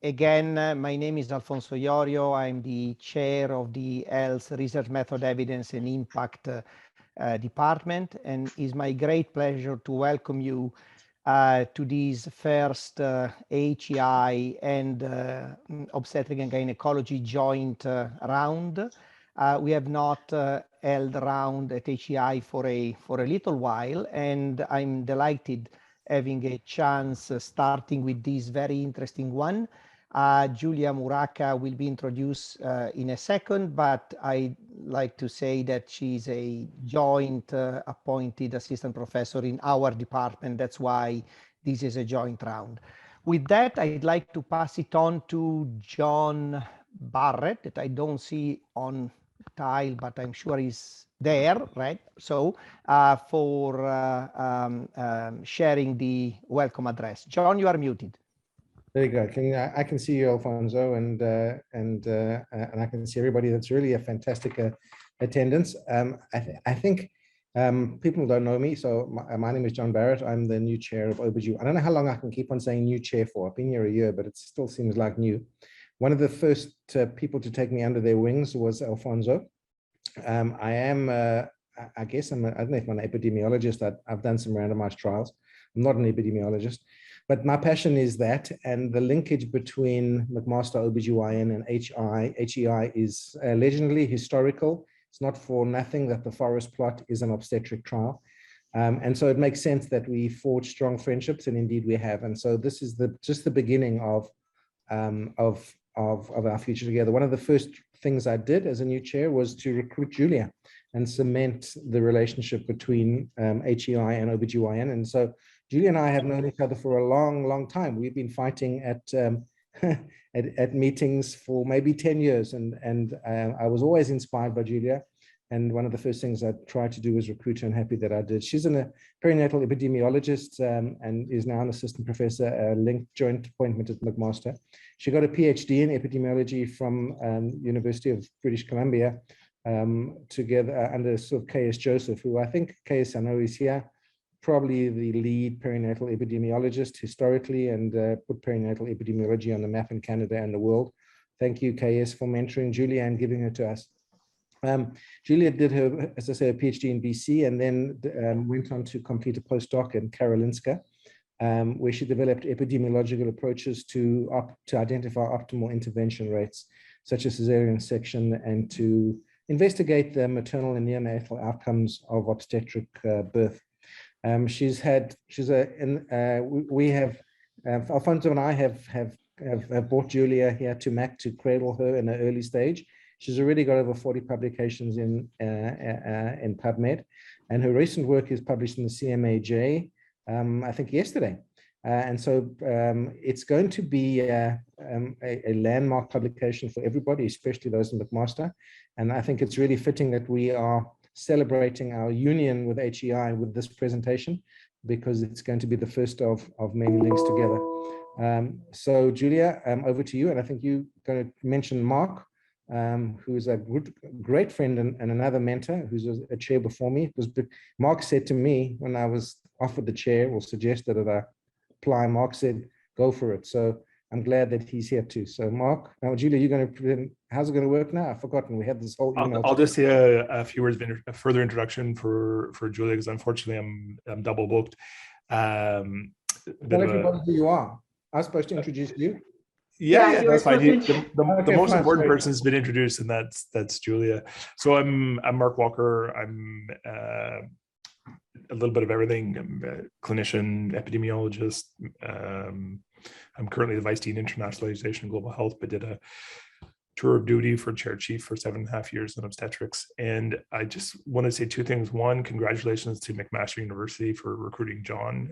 Again, my name is Alfonso Iorio. I'm the chair of the Health Research Method Evidence and Impact department, and it's my great pleasure to welcome you to this first HEI and Obstetric and Gynecology joint round. We have not held round at HEI for a little while, and I'm delighted having a chance starting with this very interesting one. Giulia Muraca will be introduced in a second, but I'd like to say that she's a joint appointed assistant professor in our department. That's why this is a joint round. With that, I'd like to pass it on to John Barrett, that I don't see on tile, but I'm sure he's there, right? So for sharing the welcome address. John, you are muted. There you go. I can see you, Alfonso, and I can see everybody. That's really a fantastic attendance. I think people don't know me, so my name is John Barrett. I'm the new chair of OBGYN. I don't know how long I can keep on saying new chair for. I've been here a year, but it still seems like new. One of the first people to take me under their wings was Alfonso. I am, I guess, I don't know if I'm an epidemiologist. I've done some randomized trials. I'm not an epidemiologist. But my passion is that, and the linkage between McMaster OBGYN and HEI is legendary, historical. It's not for nothing that the forest plot is an obstetric trial. And so it makes sense that we forge strong friendships, and indeed we have. And so this is just the beginning of our future together. One of the first things I did as a new chair was to recruit Giulia and cement the relationship between HEI and OBGYN. And so Giulia and I have known each other for a long, long time. We've been fighting at at meetings for maybe 10 years, and I was always inspired by Giulia. And one of the first things I tried to do was recruit her, and happy that I did. She's a perinatal epidemiologist and is now an assistant professor, a linked joint appointment at McMaster. She got a PhD in epidemiology from University of British Columbia together under sort of K.S. Joseph, who I think K.S. I know is here, probably the lead perinatal epidemiologist historically, and put perinatal epidemiology on the map in Canada and the world. Thank you, KS, for mentoring Giulia and giving her to us. Giulia did her, as I say, a PhD in BC, and then went on to complete a postdoc in Karolinska, where she developed epidemiological approaches to identify optimal intervention rates, such as cesarean section, and to investigate the maternal and neonatal outcomes of obstetric birth. We have, Alfonso and I have brought Giulia here to Mac to cradle her in an early stage. She's already got over 40 publications in PubMed, and her recent work is published in the CMAJ, I think yesterday. And so it's going to be a landmark publication for everybody, especially those in McMaster. And I think it's really fitting that we are celebrating our union with HEI with this presentation, because it's going to be the first of many links together. So Giulia, over to you. And I think you're going to mention Mark, who's a great friend and another mentor, who's a chair before me. Mark said to me when I was offered the chair or suggested that I apply, Mark said, go for it. So I'm glad that he's here too. So Mark, now Giulia, you're going to, how's it going to work now? I've forgotten. We had this whole email. I'll just say a few words of a further introduction for Giulia, because unfortunately I'm double booked. Tell everybody who you are. I was supposed to introduce you. Yeah, that's fine. The most important person has been introduced, and that's Giulia. So I'm Mark Walker. I'm a little bit of everything. I'm a clinician, epidemiologist. I'm currently the Vice Dean Internationalization and Global Health, but did a tour of duty for chair chief for 7.5 years in obstetrics. And I just want to say two things. One, congratulations to McMaster University for recruiting John.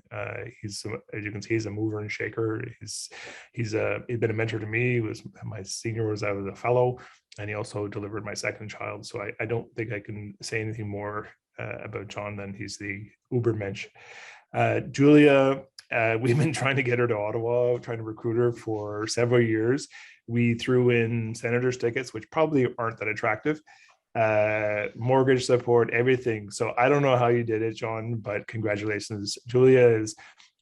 He's, as you can see, he's a mover and shaker. He's been a mentor to me. He was my senior as I was a fellow, and he also delivered my second child. So I don't think I can say anything more about John than he's the Ubermensch. Giulia, we've been trying to get her to Ottawa, trying to recruit her for several years. We threw in senator's tickets, which probably aren't that attractive, mortgage support, everything. So I don't know how you did it, John, but congratulations. Giulia is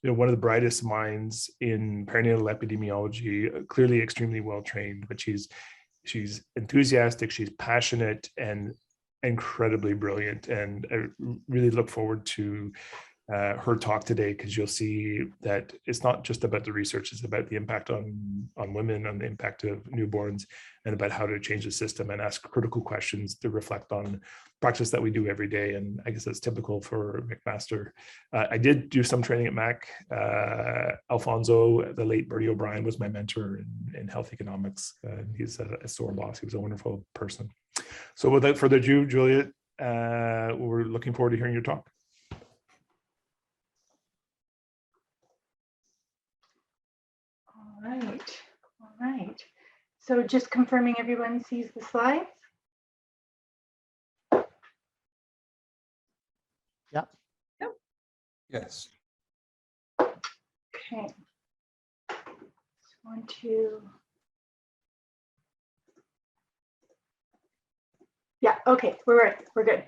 one of the brightest minds in perinatal epidemiology, clearly extremely well trained, but she's enthusiastic, she's passionate, and incredibly brilliant. And I really look forward to her talk today, because you'll see that it's not just about the research, it's about the impact on women, on the impact of newborns, and about how to change the system and ask critical questions to reflect on practice that we do every day. And I guess that's typical for McMaster. I did do some training at Mac. Alfonso, the late Bertie O'Brien, was my mentor in health economics. He's a sore boss. He was a wonderful person. So without further ado, Giulia, we're looking forward to hearing your talk. All right. So just confirming everyone sees the slides. Yeah. Yep. Yes. Okay. Just want to. Yeah, okay, we're good.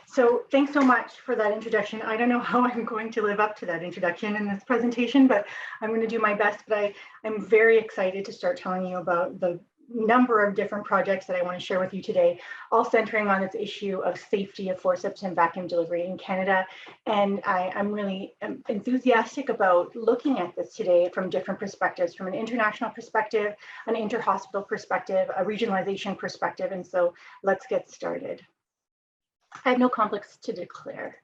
So thanks so much for that introduction. I don't know how I'm going to live up to that introduction in this presentation, but I'm going to do my best. But I'm very excited to start telling you about the number of different projects that I want to share with you today, all centering on this issue of safety of forceps and vacuum delivery in Canada. And I'm really enthusiastic about looking at this today from different perspectives, from an international perspective, an inter-hospital perspective, a regionalization perspective. And so let's get started. I have no conflicts to declare.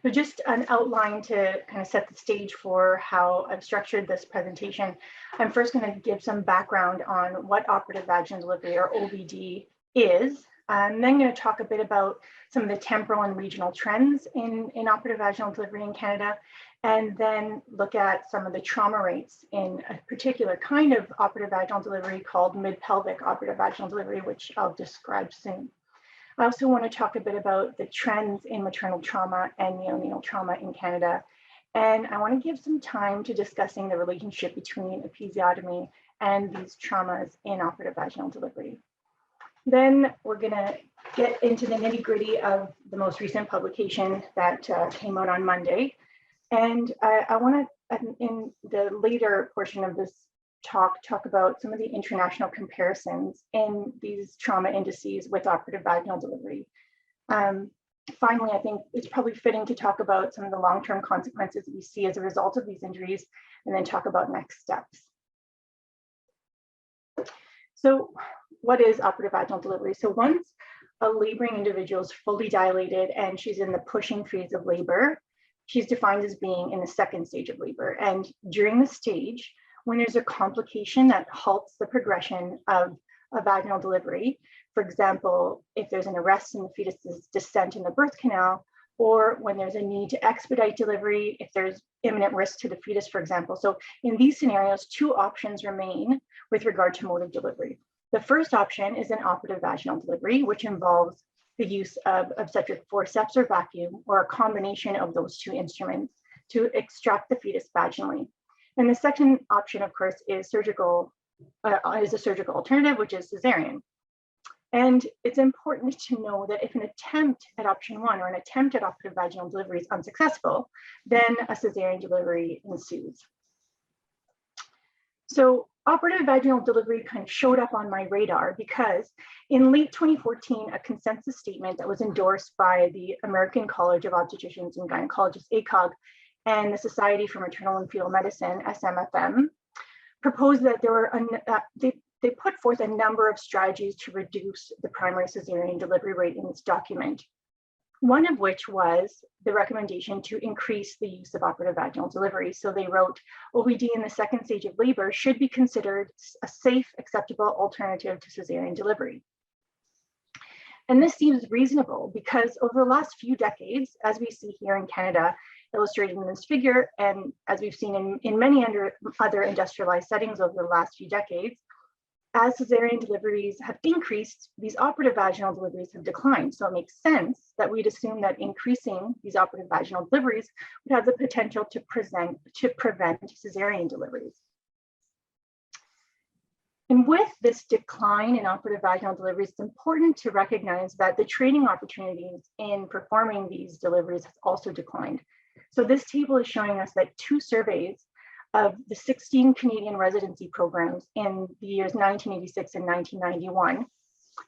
So just an outline to kind of set the stage for how I've structured this presentation. I'm first going to give some background on what operative vaginal delivery, or OVD, is. I'm then going to talk a bit about some of the temporal and regional trends in operative vaginal delivery in Canada, and then look at some of the trauma rates in a particular kind of operative vaginal delivery called mid-pelvic operative vaginal delivery, which I'll describe soon. I also want to talk a bit about the trends in maternal trauma and neonatal trauma in Canada. And I want to give some time to discussing the relationship between episiotomy and these traumas in operative vaginal delivery. Then we're going to get into the nitty-gritty of the most recent publication that came out on Monday. And I want to, in the later portion of this talk about some of the international comparisons in these trauma indices with operative vaginal delivery. Finally, I think it's probably fitting to talk about some of the long-term consequences we see as a result of these injuries, and then talk about next steps. So what is operative vaginal delivery? So once a laboring individual is fully dilated and she's in the pushing phase of labor, she's defined as being in the second stage of labor. And during the stage, when there's a complication that halts the progression of a vaginal delivery, for example, if there's an arrest in the fetus's descent in the birth canal, or when there's a need to expedite delivery, if there's imminent risk to the fetus, for example. So in these scenarios, two options remain with regard to mode of delivery. The first option is an operative vaginal delivery, which involves the use of obstetric forceps or vacuum, or a combination of those two instruments to extract the fetus vaginally. And the second option, of course, is a surgical alternative, which is cesarean. And it's important to know that if an attempt at option one, or an attempt at operative vaginal delivery, is unsuccessful, then a cesarean delivery ensues. So operative vaginal delivery kind of showed up on my radar because in late 2014, a consensus statement that was endorsed by the American College of Obstetricians and Gynecologists, ACOG, and the Society for Maternal and Fetal Medicine, SMFM, proposed that there were they put forth a number of strategies to reduce the primary cesarean delivery rate in this document. One of which was the recommendation to increase the use of operative vaginal delivery. So they wrote, OVD in the second stage of labor should be considered a safe, acceptable alternative to cesarean delivery. And this seems reasonable because over the last few decades, as we see here in Canada, illustrated in this figure, and as we've seen in many other industrialized settings over the last few decades, as cesarean deliveries have increased, these operative vaginal deliveries have declined. So it makes sense that we'd assume that increasing these operative vaginal deliveries would have the potential to prevent cesarean deliveries. And with this decline in operative vaginal deliveries, it's important to recognize that the training opportunities in performing these deliveries has also declined. So this table is showing us that 2 surveys of the 16 Canadian residency programs in the years 1986 and 1991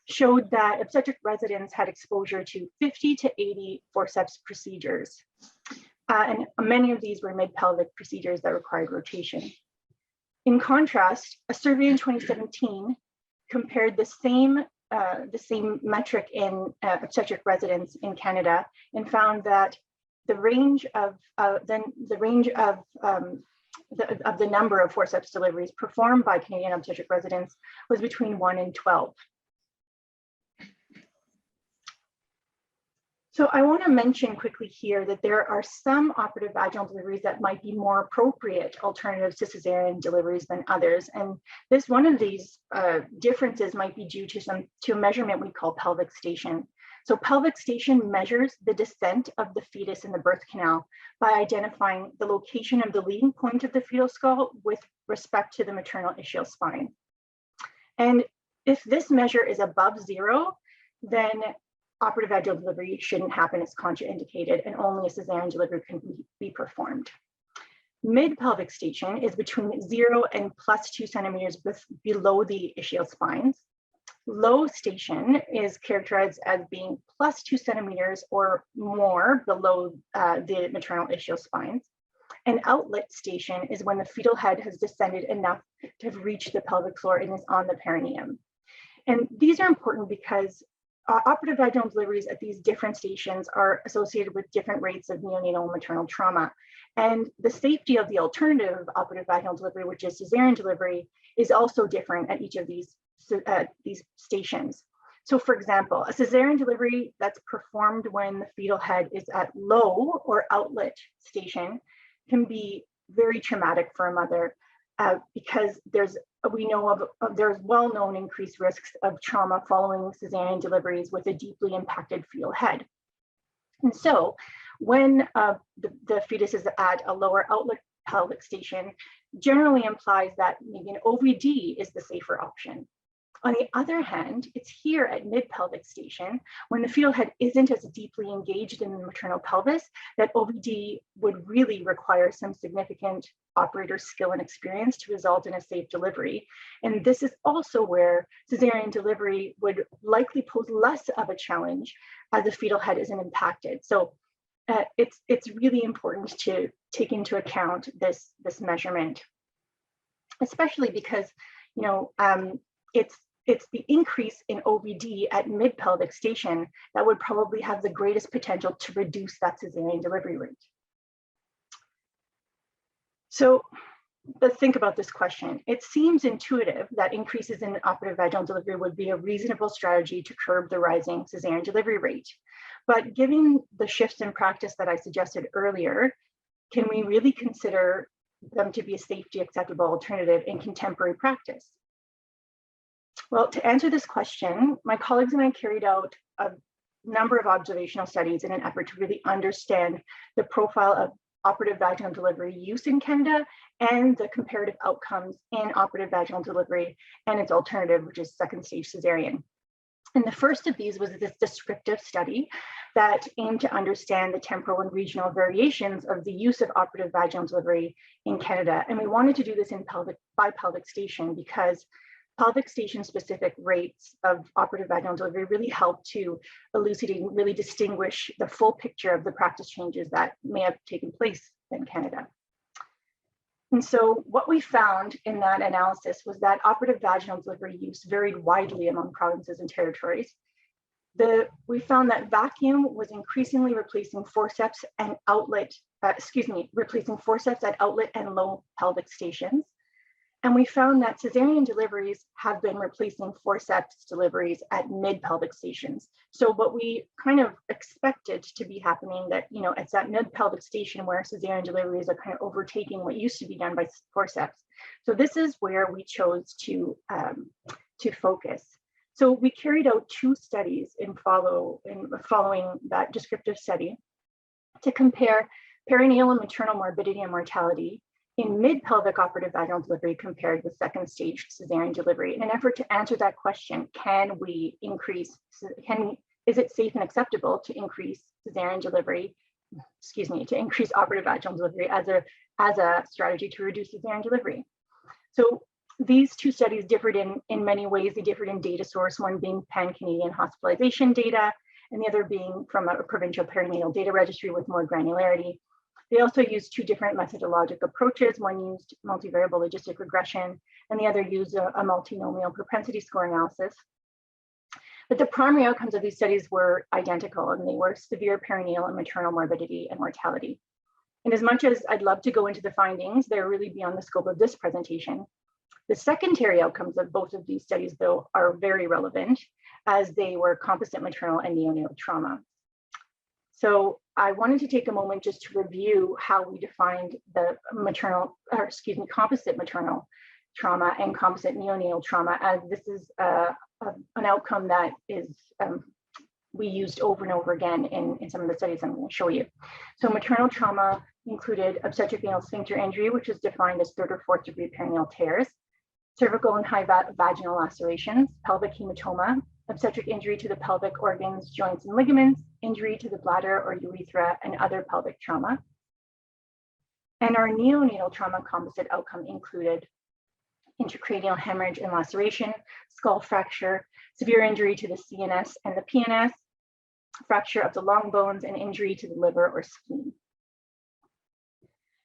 showed that obstetric residents had exposure to 50 to 80 forceps procedures. And many of these were mid-pelvic procedures that required rotation. In contrast, a survey in 2017 compared the same metric in obstetric residents in Canada and found that the range of the number of forceps deliveries performed by Canadian obstetric residents was between 1 and 12. So I want to mention quickly here that there are some operative vaginal deliveries that might be more appropriate alternatives to cesarean deliveries than others. And one of these differences might be due to a measurement we call pelvic station. So pelvic station measures the descent of the fetus in the birth canal by identifying the location of the leading point of the fetal skull with respect to the maternal ischial spine. And if this measure is above 0, then operative vaginal delivery shouldn't happen, it's contraindicated, and only a cesarean delivery can be performed. Mid-pelvic station is between 0 and +2 centimeters below the ischial spines. Low station is characterized as being +2 centimeters or more below the maternal ischial spines. An outlet station is when the fetal head has descended enough to have reached the pelvic floor and is on the perineum. And these are important because operative vaginal deliveries at these different stations are associated with different rates of neonatal and maternal trauma. And the safety of the alternative operative vaginal delivery, which is cesarean delivery, is also different at each of these stations. So for example, a cesarean delivery that's performed when the fetal head is at low or outlet station can be very traumatic for a mother because there's well-known increased risks of trauma following cesarean deliveries with a deeply impacted fetal head. And so when the fetus is at a lower outlet pelvic station, generally implies that maybe an OVD is the safer option. On the other hand, it's here at mid-pelvic station, when the fetal head isn't as deeply engaged in the maternal pelvis, that OVD would really require some significant operator skill and experience to result in a safe delivery. And this is also where cesarean delivery would likely pose less of a challenge as the fetal head isn't impacted. So it's really important to take into account this measurement, especially because it's the increase in OVD at mid-pelvic station that would probably have the greatest potential to reduce that cesarean delivery rate. So let's think about this question. It seems intuitive that increases in operative vaginal delivery would be a reasonable strategy to curb the rising cesarean delivery rate. But given the shifts in practice that I suggested earlier, can we really consider them to be a safety acceptable alternative in contemporary practice? Well, to answer this question, my colleagues and I carried out a number of observational studies in an effort to really understand the profile of operative vaginal delivery use in Canada and the comparative outcomes in operative vaginal delivery and its alternative, which is second stage cesarean. And the first of these was this descriptive study that aimed to understand the temporal and regional variations of the use of operative vaginal delivery in Canada. And we wanted to do this in by pelvic station because pelvic station specific rates of operative vaginal delivery really help to elucidate and really distinguish the full picture of the practice changes that may have taken place in Canada. And so what we found in that analysis was that operative vaginal delivery use varied widely among provinces and territories. We found that vacuum was increasingly replacing forceps and outlet, replacing forceps at outlet and low pelvic stations. And we found that cesarean deliveries have been replacing forceps deliveries at mid-pelvic stations. So what we kind of expected to be happening that, it's that mid-pelvic station where cesarean deliveries are kind of overtaking what used to be done by forceps. So this is where we chose to focus. So we carried out 2 studies following that descriptive study to compare perinatal and maternal morbidity and mortality in mid-pelvic operative vaginal delivery compared with second stage cesarean delivery. In an effort to answer that question, is it safe and acceptable to increase cesarean delivery to increase operative vaginal delivery as a strategy to reduce cesarean delivery. So these two studies differed in many ways. They differed in data source, one being pan-Canadian hospitalization data, and the other being from a provincial perinatal data registry with more granularity. They also used two different methodological approaches. One used multivariable logistic regression, and the other used a multinomial propensity score analysis. But the primary outcomes of these studies were identical, and they were severe perinatal and maternal morbidity and mortality. And as much as I'd love to go into the findings, they're really beyond the scope of this presentation. The secondary outcomes of both of these studies, though, are very relevant, as they were composite maternal and neonatal trauma. So I wanted to take a moment just to review how we defined the composite maternal trauma and composite neonatal trauma, as this is an outcome that is we used over and over again in some of the studies I'm going to show you. So maternal trauma included obstetric anal sphincter injury, which is defined as 3rd or 4th degree perineal tears, cervical and high vaginal lacerations, pelvic hematoma, obstetric injury to the pelvic organs, joints, and ligaments, injury to the bladder or urethra, and other pelvic trauma. And our neonatal trauma composite outcome included intracranial hemorrhage and laceration, skull fracture, severe injury to the CNS and the PNS, fracture of the long bones, and injury to the liver or spleen.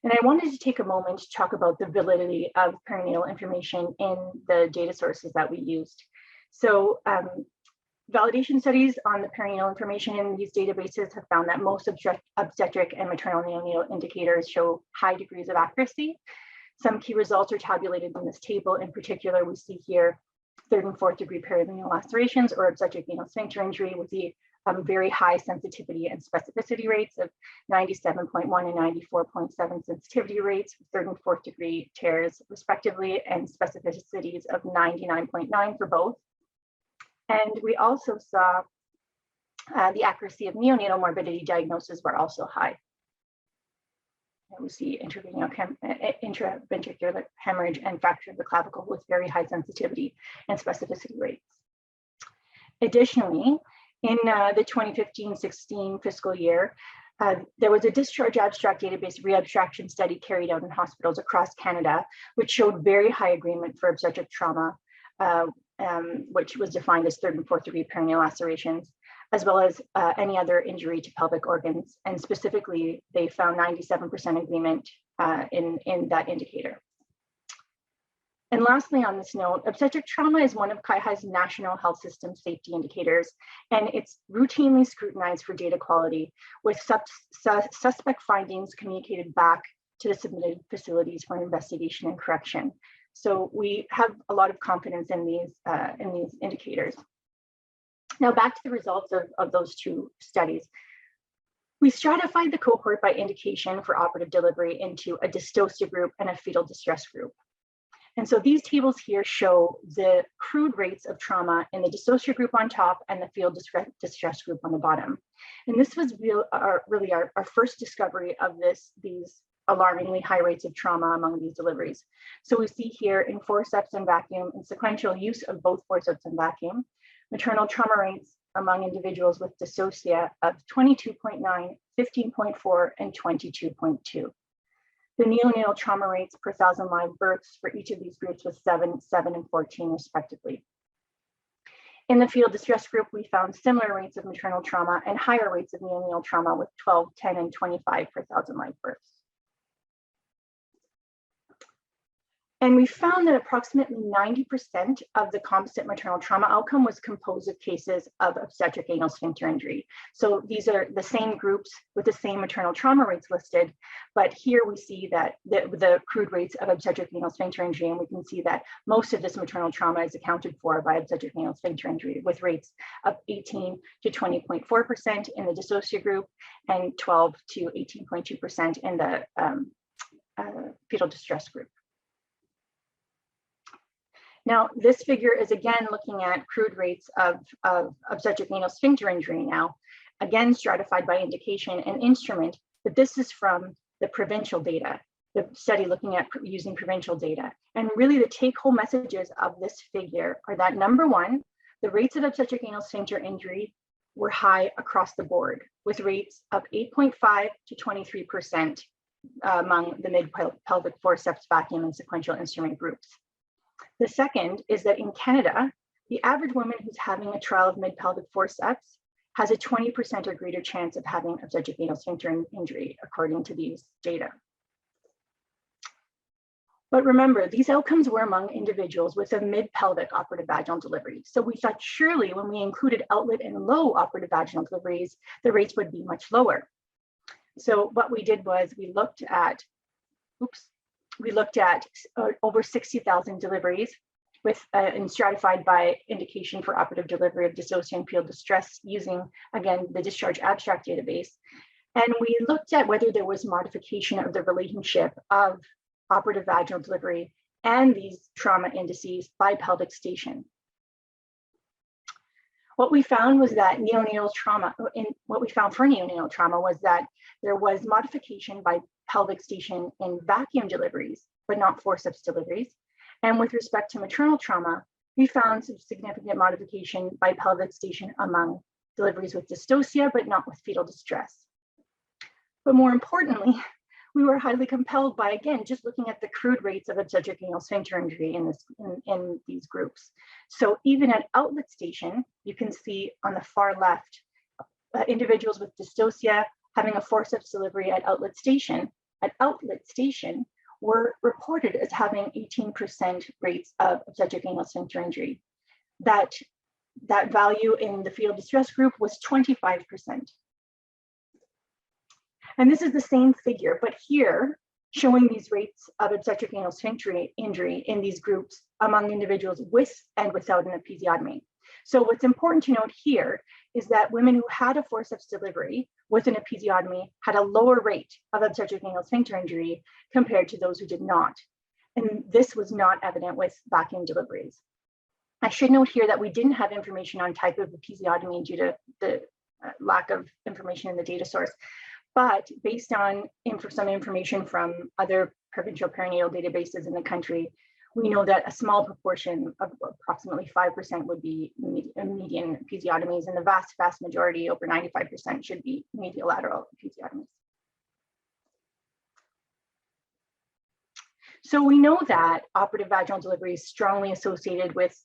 And I wanted to take a moment to talk about the validity of perinatal information in the data sources that we used. So validation studies on the perinatal information in these databases have found that most obstetric and maternal neonatal indicators show high degrees of accuracy. Some key results are tabulated in this table. In particular, we see here 3rd and 4th degree perineal lacerations or obstetric anal sphincter injury with the very high sensitivity and specificity rates of 97.1 and 94.7 sensitivity rates, 3rd and 4th degree tears respectively, and specificities of 99.9 for both. And we also saw the accuracy of neonatal morbidity diagnosis were also high. And we see intraventricular hemorrhage and fracture of the clavicle with very high sensitivity and specificity rates. Additionally, in the 2015-16 fiscal year, there was a discharge abstract database reabstraction study carried out in hospitals across Canada, which showed very high agreement for obstetric trauma, which was defined as 3rd and 4th degree perineal lacerations, as well as any other injury to pelvic organs. And specifically, they found 97% agreement in that indicator. And lastly, on this note, obstetric trauma is one of CIHI's national health system safety indicators, and it's routinely scrutinized for data quality, with suspect findings communicated back to the submitted facilities for investigation and correction. So we have a lot of confidence in these indicators. Now back to the results of those two studies. We stratified the cohort by indication for operative delivery into a dystocia group and a fetal distress group. And so these tables here show the crude rates of trauma in the dystocia group on top and the fetal distress group on the bottom. And this was really our first discovery of these alarmingly high rates of trauma among these deliveries. So we see here in forceps and vacuum and sequential use of both forceps and vacuum, maternal trauma rates among individuals with dystocia of 22.9, 15.4, and 22.2. The neonatal trauma rates per 1,000 live births for each of these groups was 7, 7, and 14 respectively. In the fetal distress group, we found similar rates of maternal trauma and higher rates of neonatal trauma with 12, 10, and 25 per 1,000 live births. And we found that approximately 90% of the composite maternal trauma outcome was composed of cases of obstetric anal sphincter injury. So these are the same groups with the same maternal trauma rates listed, but here we see that the crude rates of obstetric anal sphincter injury, and we can see that most of this maternal trauma is accounted for by obstetric anal sphincter injury, with rates of 18 to 20.4% in the dystocia group and 12 to 18.2% in the fetal distress group. Now, this figure is again looking at crude rates of obstetric anal sphincter injury now, again stratified by indication and instrument, but this is from the provincial data, the study looking at using provincial data. And really the take-home messages of this figure are that number one, the rates of obstetric anal sphincter injury were high across the board. with rates of 8.5 to 23% among the mid-pelvic forceps, vacuum, and sequential instrument groups. The second is that in Canada, the average woman who's having a trial of mid-pelvic forceps has a 20% or greater chance of having obstetric anal sphincter injury, according to these data. But remember, these outcomes were among individuals with a mid-pelvic operative vaginal delivery. So we thought surely when we included outlet and low operative vaginal deliveries, the rates would be much lower. So what we did was we looked at over 60,000 deliveries with and stratified by indication for operative delivery of dissociating field distress using, again, the discharge abstract database. And we looked at whether there was modification of the relationship of operative vaginal delivery and these trauma indices by pelvic station. What we found was that neonatal trauma, was that there was modification by pelvic station in vacuum deliveries, but not forceps deliveries. And with respect to maternal trauma, we found some significant modification by pelvic station among deliveries with dystocia, but not with fetal distress. But more importantly, we were highly compelled by, again, just looking at the crude rates of obstetric anal sphincter injury in these groups. So even at outlet station, you can see on the far left, individuals with dystocia having a forceps delivery at outlet station were reported as having 18% rates of obstetric anal sphincter injury. That value in the fetal distress group was 25%. And this is the same figure, but here showing these rates of obstetric anal sphincter injury in these groups among individuals with and without an episiotomy. So what's important to note here is that women who had a forceps delivery with an episiotomy had a lower rate of obstetric anal sphincter injury compared to those who did not. And this was not evident with vacuum deliveries. I should note here that we didn't have information on type of episiotomy due to the lack of information in the data source. But based on some information from other provincial perinatal databases in the country, we know that a small proportion of approximately 5% would be median episiotomies, and the vast majority, over 95%, should be mediolateral episiotomies. So we know that operative vaginal delivery is strongly associated with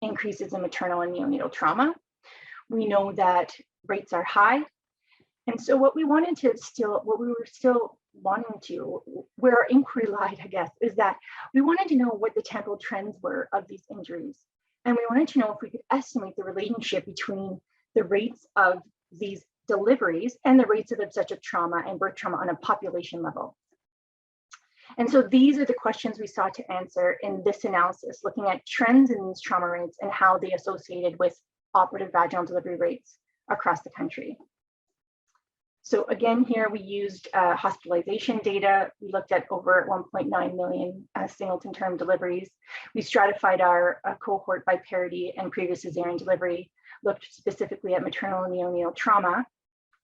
increases in maternal and neonatal trauma. We know that rates are high. And so what we were still wanting to, where our inquiry lied, I guess, is that we wanted to know what the temporal trends were of these injuries. And we wanted to know if we could estimate the relationship between the rates of these deliveries and the rates of obstetric trauma and birth trauma on a population level. And so these are the questions we sought to answer in this analysis, looking at trends in these trauma rates and how they associated with operative vaginal delivery rates across the country. So again, here we used hospitalization data. We looked at over 1.9 million singleton term deliveries. We stratified our cohort by parity and previous cesarean delivery, looked specifically at maternal and neonatal trauma,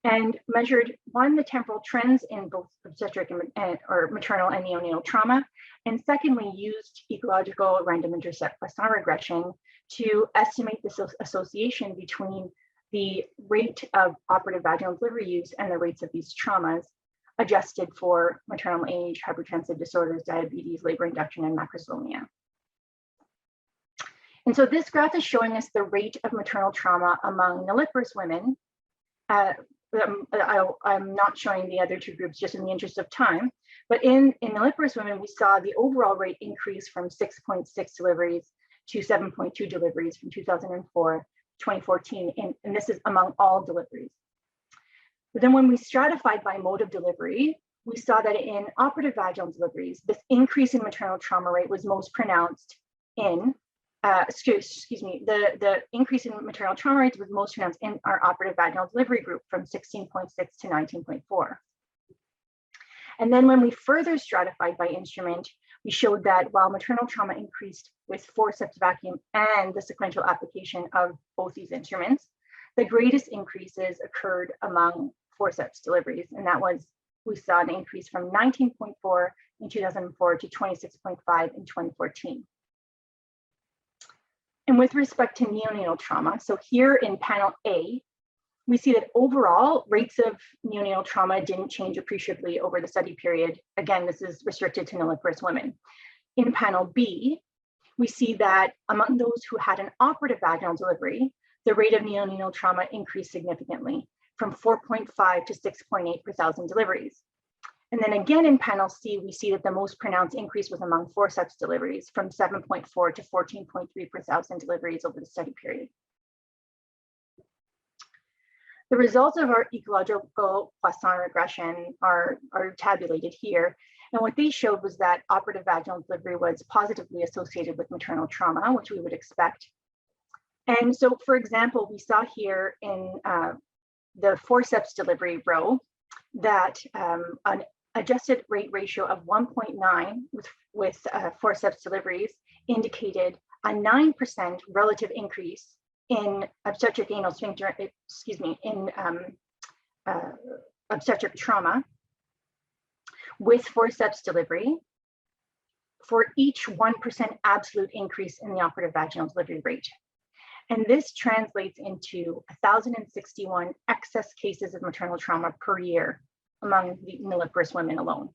and measured, one, the temporal trends in both obstetric or maternal and neonatal trauma, and secondly, used ecological random intercept Poisson regression to estimate the association between the rate of operative vaginal delivery use and the rates of these traumas, adjusted for maternal age, hypertensive disorders, diabetes, labor induction, and macrosomia. And so this graph is showing us the rate of maternal trauma among nulliparous women. I'm not showing the other two groups just in the interest of time, but in nulliparous women, we saw the overall rate increase from 6.6 deliveries to 7.2 deliveries from 2004 2014, and this is among all deliveries. But then when we stratified by mode of delivery, we saw that in operative vaginal deliveries, this increase in maternal trauma rate was most pronounced in, the increase in maternal trauma rates was most pronounced in our operative vaginal delivery group from 16.6 to 19.4. And then when we further stratified by instrument, we showed that while maternal trauma increased with forceps vacuum and the sequential application of both these instruments, the greatest increases occurred among forceps deliveries. And that was, we saw an increase from 19.4 in 2004 to 26.5 in 2014. And with respect to neonatal trauma, so here in panel A, we see that overall rates of neonatal trauma didn't change appreciably over the study period. Again, this is restricted to nulliparous women. In panel B, we see that among those who had an operative vaginal delivery, the rate of neonatal trauma increased significantly from 4.5 to 6.8 per thousand deliveries. And then again in panel C, we see that the most pronounced increase was among forceps deliveries from 7.4 to 14.3 per thousand deliveries over the study period. The results of our ecological Poisson regression are tabulated here. And what they showed was that operative vaginal delivery was positively associated with maternal trauma, which we would expect. And so, for example, we saw here in the forceps delivery row that an adjusted rate ratio of 1.9 with forceps deliveries indicated a 9% relative increase in obstetric anal sphincter, obstetric trauma with forceps delivery for each 1% absolute increase in the operative vaginal delivery rate. And this translates into 1,061 excess cases of maternal trauma per year among the nulliparous women alone.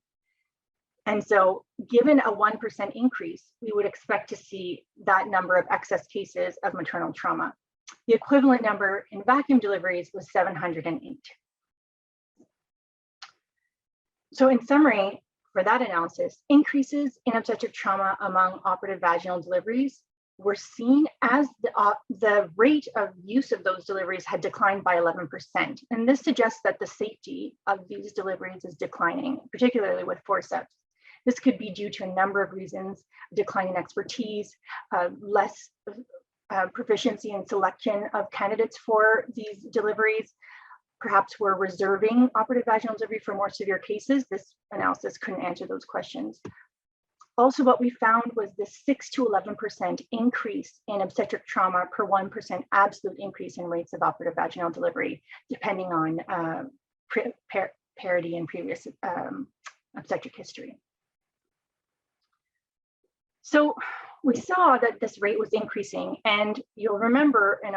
And so given a 1% increase, we would expect to see that number of excess cases of maternal trauma. The equivalent number in vacuum deliveries was 708. So in summary, for that analysis, increases in obstetric trauma among operative vaginal deliveries were seen as the rate of use of those deliveries had declined by 11%. And this suggests that the safety of these deliveries is declining, particularly with forceps. This could be due to a number of reasons: decline in expertise, less proficiency in selection of candidates for these deliveries. Perhaps we're reserving operative vaginal delivery for more severe cases. This analysis couldn't answer those questions. Also, what we found was the 6 to 11% increase in obstetric trauma per 1% absolute increase in rates of operative vaginal delivery, depending on parity in previous obstetric history. So we saw that this rate was increasing, and you'll remember in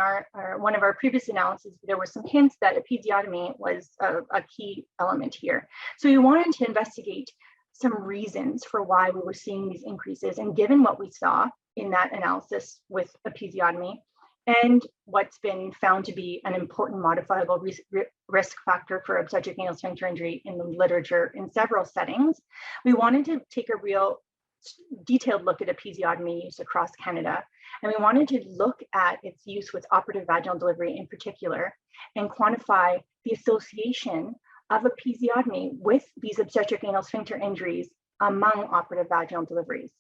one of our previous analyses, there were some hints that episiotomy was a key element here. So we wanted to investigate some reasons for why we were seeing these increases, and given what we saw in that analysis with episiotomy and what's been found to be an important modifiable risk factor for obstetric anal sphincter injury in the literature in several settings, we wanted to take a real detailed look at episiotomy use across Canada, and we wanted to look at its use with operative vaginal delivery in particular and quantify the association of episiotomy with these obstetric anal sphincter injuries among operative vaginal deliveries.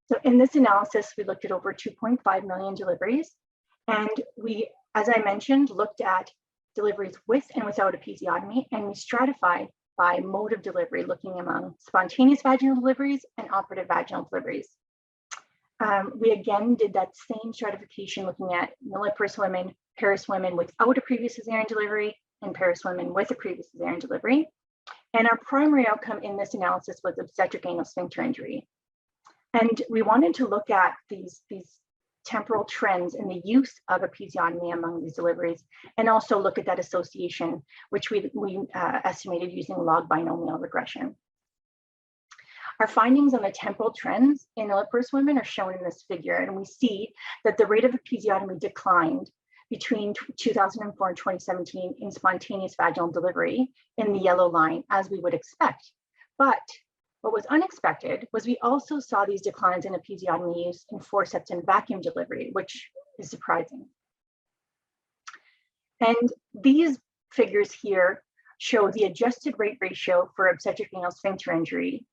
So in this analysis, we looked at over 2.5 million deliveries, and we, as I mentioned, looked at deliveries with and without episiotomy, and we stratified by mode of delivery, looking among spontaneous vaginal deliveries and operative vaginal deliveries. We again did that same stratification, looking at nulliparous women, parous women without a previous cesarean delivery, and parous women with a previous cesarean delivery. And our primary outcome in this analysis was obstetric anal sphincter injury. And we wanted to look at these temporal trends in the use of episiotomy among these deliveries, and also look at that association, which we estimated using log binomial regression. Our findings on the temporal trends in nulliparous women are shown in this figure, and we see that the rate of episiotomy declined between 2004 and 2017 in spontaneous vaginal delivery in the yellow line, as we would expect. But what was unexpected was we also saw these declines in episiotomy use in forceps and vacuum delivery, which is surprising. And these figures here show the adjusted rate ratio for obstetric anal sphincter injury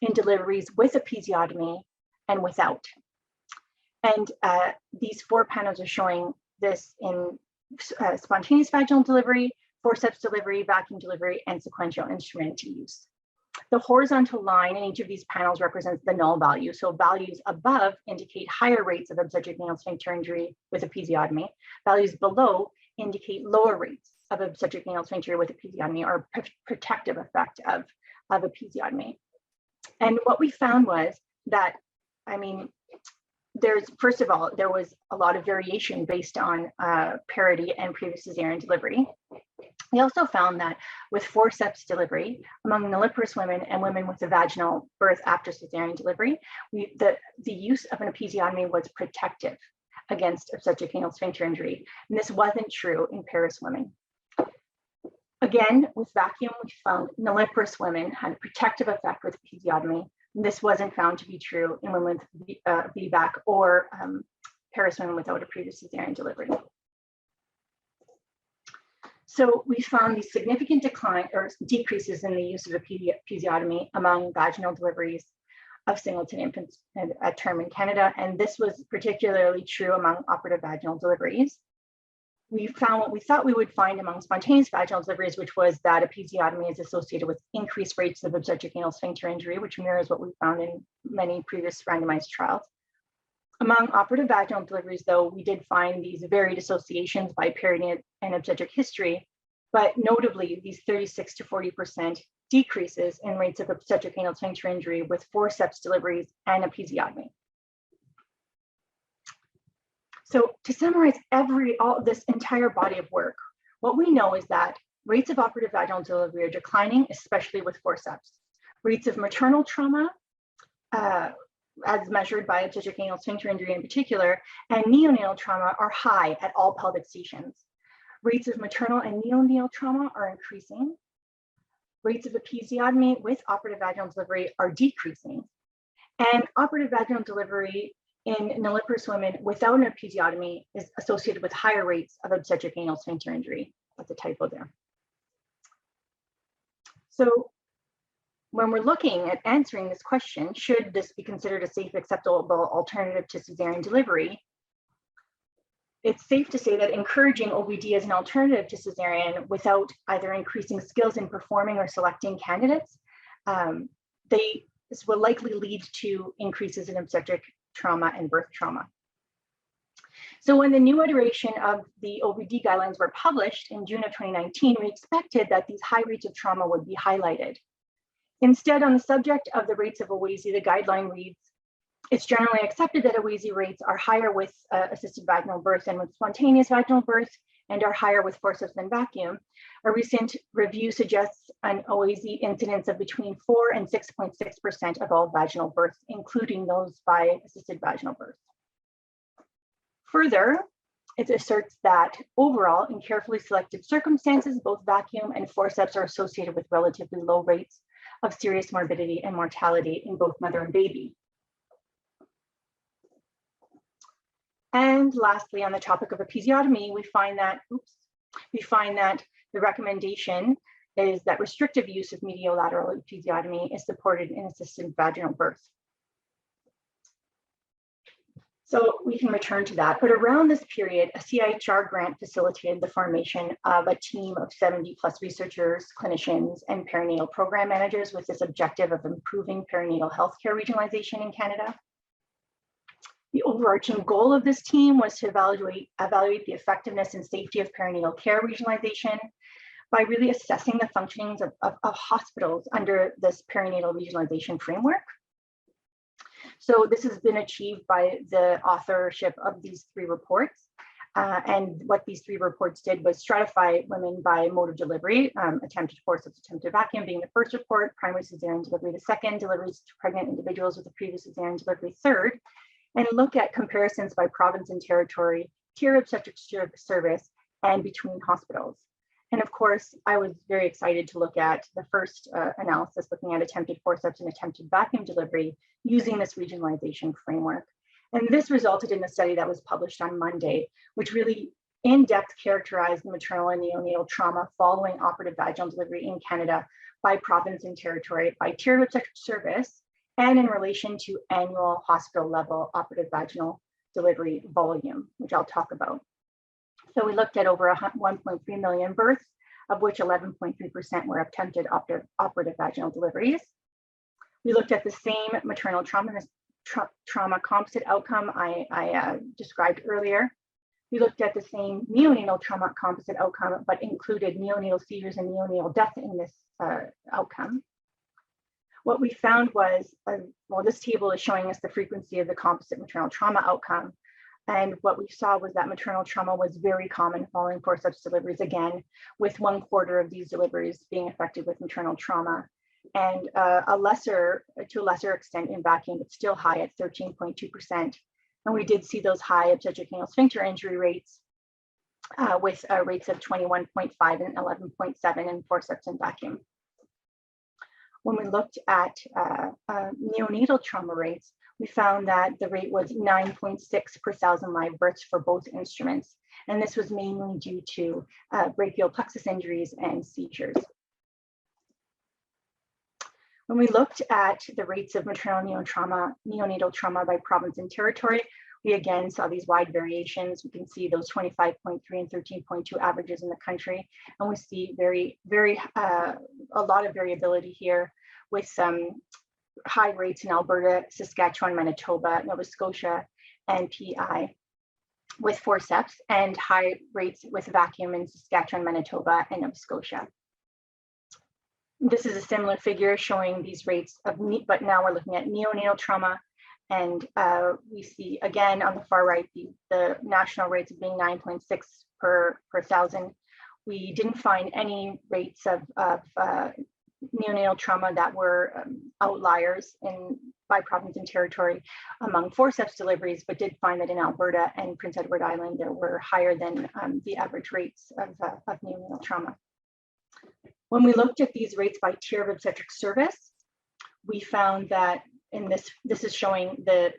in deliveries with episiotomy and without. And these four panels are showing this in spontaneous vaginal delivery, forceps delivery, vacuum delivery, and sequential instrument use. The horizontal line in each of these panels represents the null value. So values above indicate higher rates of obstetric anal sphincter injury with episiotomy. Values below indicate lower rates of obstetric anal sphincter with episiotomy, or protective effect of episiotomy. And what we found was that, first of all, there was a lot of variation based on parity and previous cesarean delivery. We also found that with forceps delivery among nulliparous women and women with a vaginal birth after cesarean delivery, the use of an episiotomy was protective against obstetric anal sphincter injury. And this wasn't true in parous women. Again, with vacuum, we found nulliparous women had a protective effect with episiotomy. And this wasn't found to be true in women with VBAC or parous women without a previous cesarean delivery. So we found these significant decline or decreases in the use of episiotomy among vaginal deliveries of singleton infants at term in Canada. And this was particularly true among operative vaginal deliveries. We found what we thought we would find among spontaneous vaginal deliveries, which was that episiotomy is associated with increased rates of obstetric anal sphincter injury, which mirrors what we found in many previous randomized trials. Among operative vaginal deliveries, though, we did find these varied associations by perinatal and obstetric history, but notably these 36 to 40% decreases in rates of obstetric anal sphincter injury with forceps deliveries and episiotomy. So to summarize all this entire body of work, what we know is that rates of operative vaginal delivery are declining, especially with forceps. Rates of maternal trauma, as measured by obstetric anal sphincter injury in particular, and neonatal trauma are high at all pelvic stations. Rates of maternal and neonatal trauma are increasing. Rates of episiotomy with operative vaginal delivery are decreasing. And operative vaginal delivery in nulliparous women without an episiotomy is associated with higher rates of obstetric anal sphincter injury. That's a typo there. So when we're looking at answering this question, should this be considered a safe, acceptable alternative to cesarean delivery? It's safe to say that encouraging OVD as an alternative to cesarean without either increasing skills in performing or selecting candidates, this will likely lead to increases in obstetric trauma and birth trauma. So when the new iteration of the OVD guidelines were published in June of 2019, we expected that these high rates of trauma would be highlighted. Instead, on the subject of the rates of OASI, the guideline reads, it's generally accepted that OASI rates are higher with assisted vaginal birth than with spontaneous vaginal birth and are higher with forceps than vacuum. A recent review suggests an OASI incidence of between 4 and 6.6% of all vaginal births, including those by assisted vaginal birth. Further, it asserts that overall, in carefully selected circumstances, both vacuum and forceps are associated with relatively low rates of serious morbidity and mortality in both mother and baby. And lastly, on the topic of episiotomy, we find that the recommendation is that restrictive use of mediolateral episiotomy is supported in assisted vaginal birth. So we can return to that, but around this period, a CIHR grant facilitated the formation of a team of 70+ researchers, clinicians, and perinatal program managers with this objective of improving perinatal healthcare regionalization in Canada. The overarching goal of this team was to evaluate the effectiveness and safety of perinatal care regionalization by really assessing the functionings of hospitals under this perinatal regionalization framework. So this has been achieved by the authorship of these 3 reports. And what these 3 reports did was stratify women by mode of delivery, attempted forceps, attempted vacuum being the first report, primary cesarean delivery the second, deliveries to pregnant individuals with a previous cesarean delivery third, and look at comparisons by province and territory, tier obstetric service, and between hospitals. And of course, I was very excited to look at the first analysis looking at attempted forceps and attempted vacuum delivery using this regionalization framework. And this resulted in a study that was published on Monday, which really in-depth characterized the maternal and neonatal trauma following operative vaginal delivery in Canada by province and territory, by tier of obstetric service, and in relation to annual hospital level operative vaginal delivery volume, which I'll talk about. So we looked at over 1.3 million births, of which 11.3% were attempted operative vaginal deliveries. We looked at the same maternal trauma composite outcome I described earlier. We looked at the same neonatal trauma composite outcome, but included neonatal seizures and neonatal death in this outcome. What we found was, well, this table is showing us the frequency of the composite maternal trauma outcome. And what we saw was that maternal trauma was very common following forceps deliveries, again, with 1/4 of these deliveries being affected with maternal trauma, and to a lesser extent in vacuum, but still high at 13.2%. And we did see those high obstetric anal sphincter injury rates with rates of 21.5 and 11.7 in forceps and vacuum. When we looked at neonatal trauma rates, we found that the rate was 9.6 per 1,000 live births for both instruments. And this was mainly due to brachial plexus injuries and seizures. When we looked at the rates of maternal neonatal trauma by province and territory, we again saw these wide variations. We can see those 25.3 and 13.2 averages in the country. And we see a lot of variability here with some high rates in Alberta, Saskatchewan, Manitoba, Nova Scotia, and PEI with forceps, and high rates with vacuum in Saskatchewan, Manitoba, and Nova Scotia. This is a similar figure showing these rates of, but now we're looking at neonatal trauma. And we see again on the far right, the national rates of being 9.6 per 1,000. We didn't find any rates of neonatal trauma that were outliers by province and territory among forceps deliveries, but did find that in Alberta and Prince Edward Island, there were higher than the average rates of neonatal trauma. When we looked at these rates by tier of obstetric service, we found that in this is showing the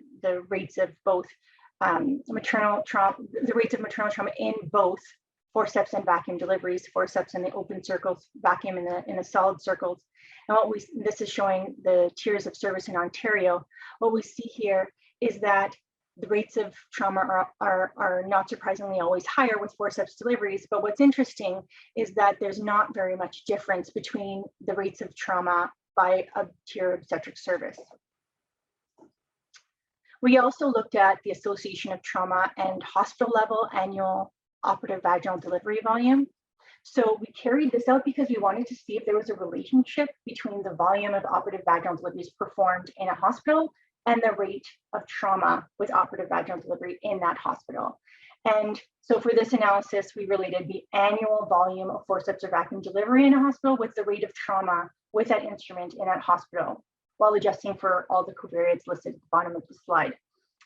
rates of both maternal trauma, the rates of maternal trauma in both forceps and vacuum deliveries, forceps in the open circles, vacuum in the solid circles. And this is showing the tiers of service in Ontario. What we see here is that the rates of trauma are not surprisingly always higher with forceps deliveries, but what's interesting is that there's not very much difference between the rates of trauma by a tier obstetric service. We also looked at the association of trauma and hospital level annual operative vaginal delivery volume. So we carried this out because we wanted to see if there was a relationship between the volume of operative vaginal deliveries performed in a hospital and the rate of trauma with operative vaginal delivery in that hospital. And so for this analysis, we related the annual volume of forceps or vacuum delivery in a hospital with the rate of trauma with that instrument in that hospital, while adjusting for all the covariates listed at the bottom of the slide.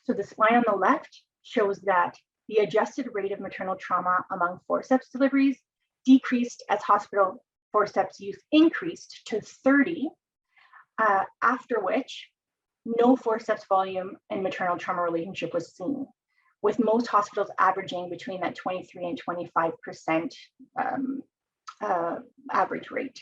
So this line on the left shows that the adjusted rate of maternal trauma among forceps deliveries decreased as hospital forceps use increased to 30, after which no forceps volume and maternal trauma relationship was seen, with most hospitals averaging between that 23 and 25% average rate.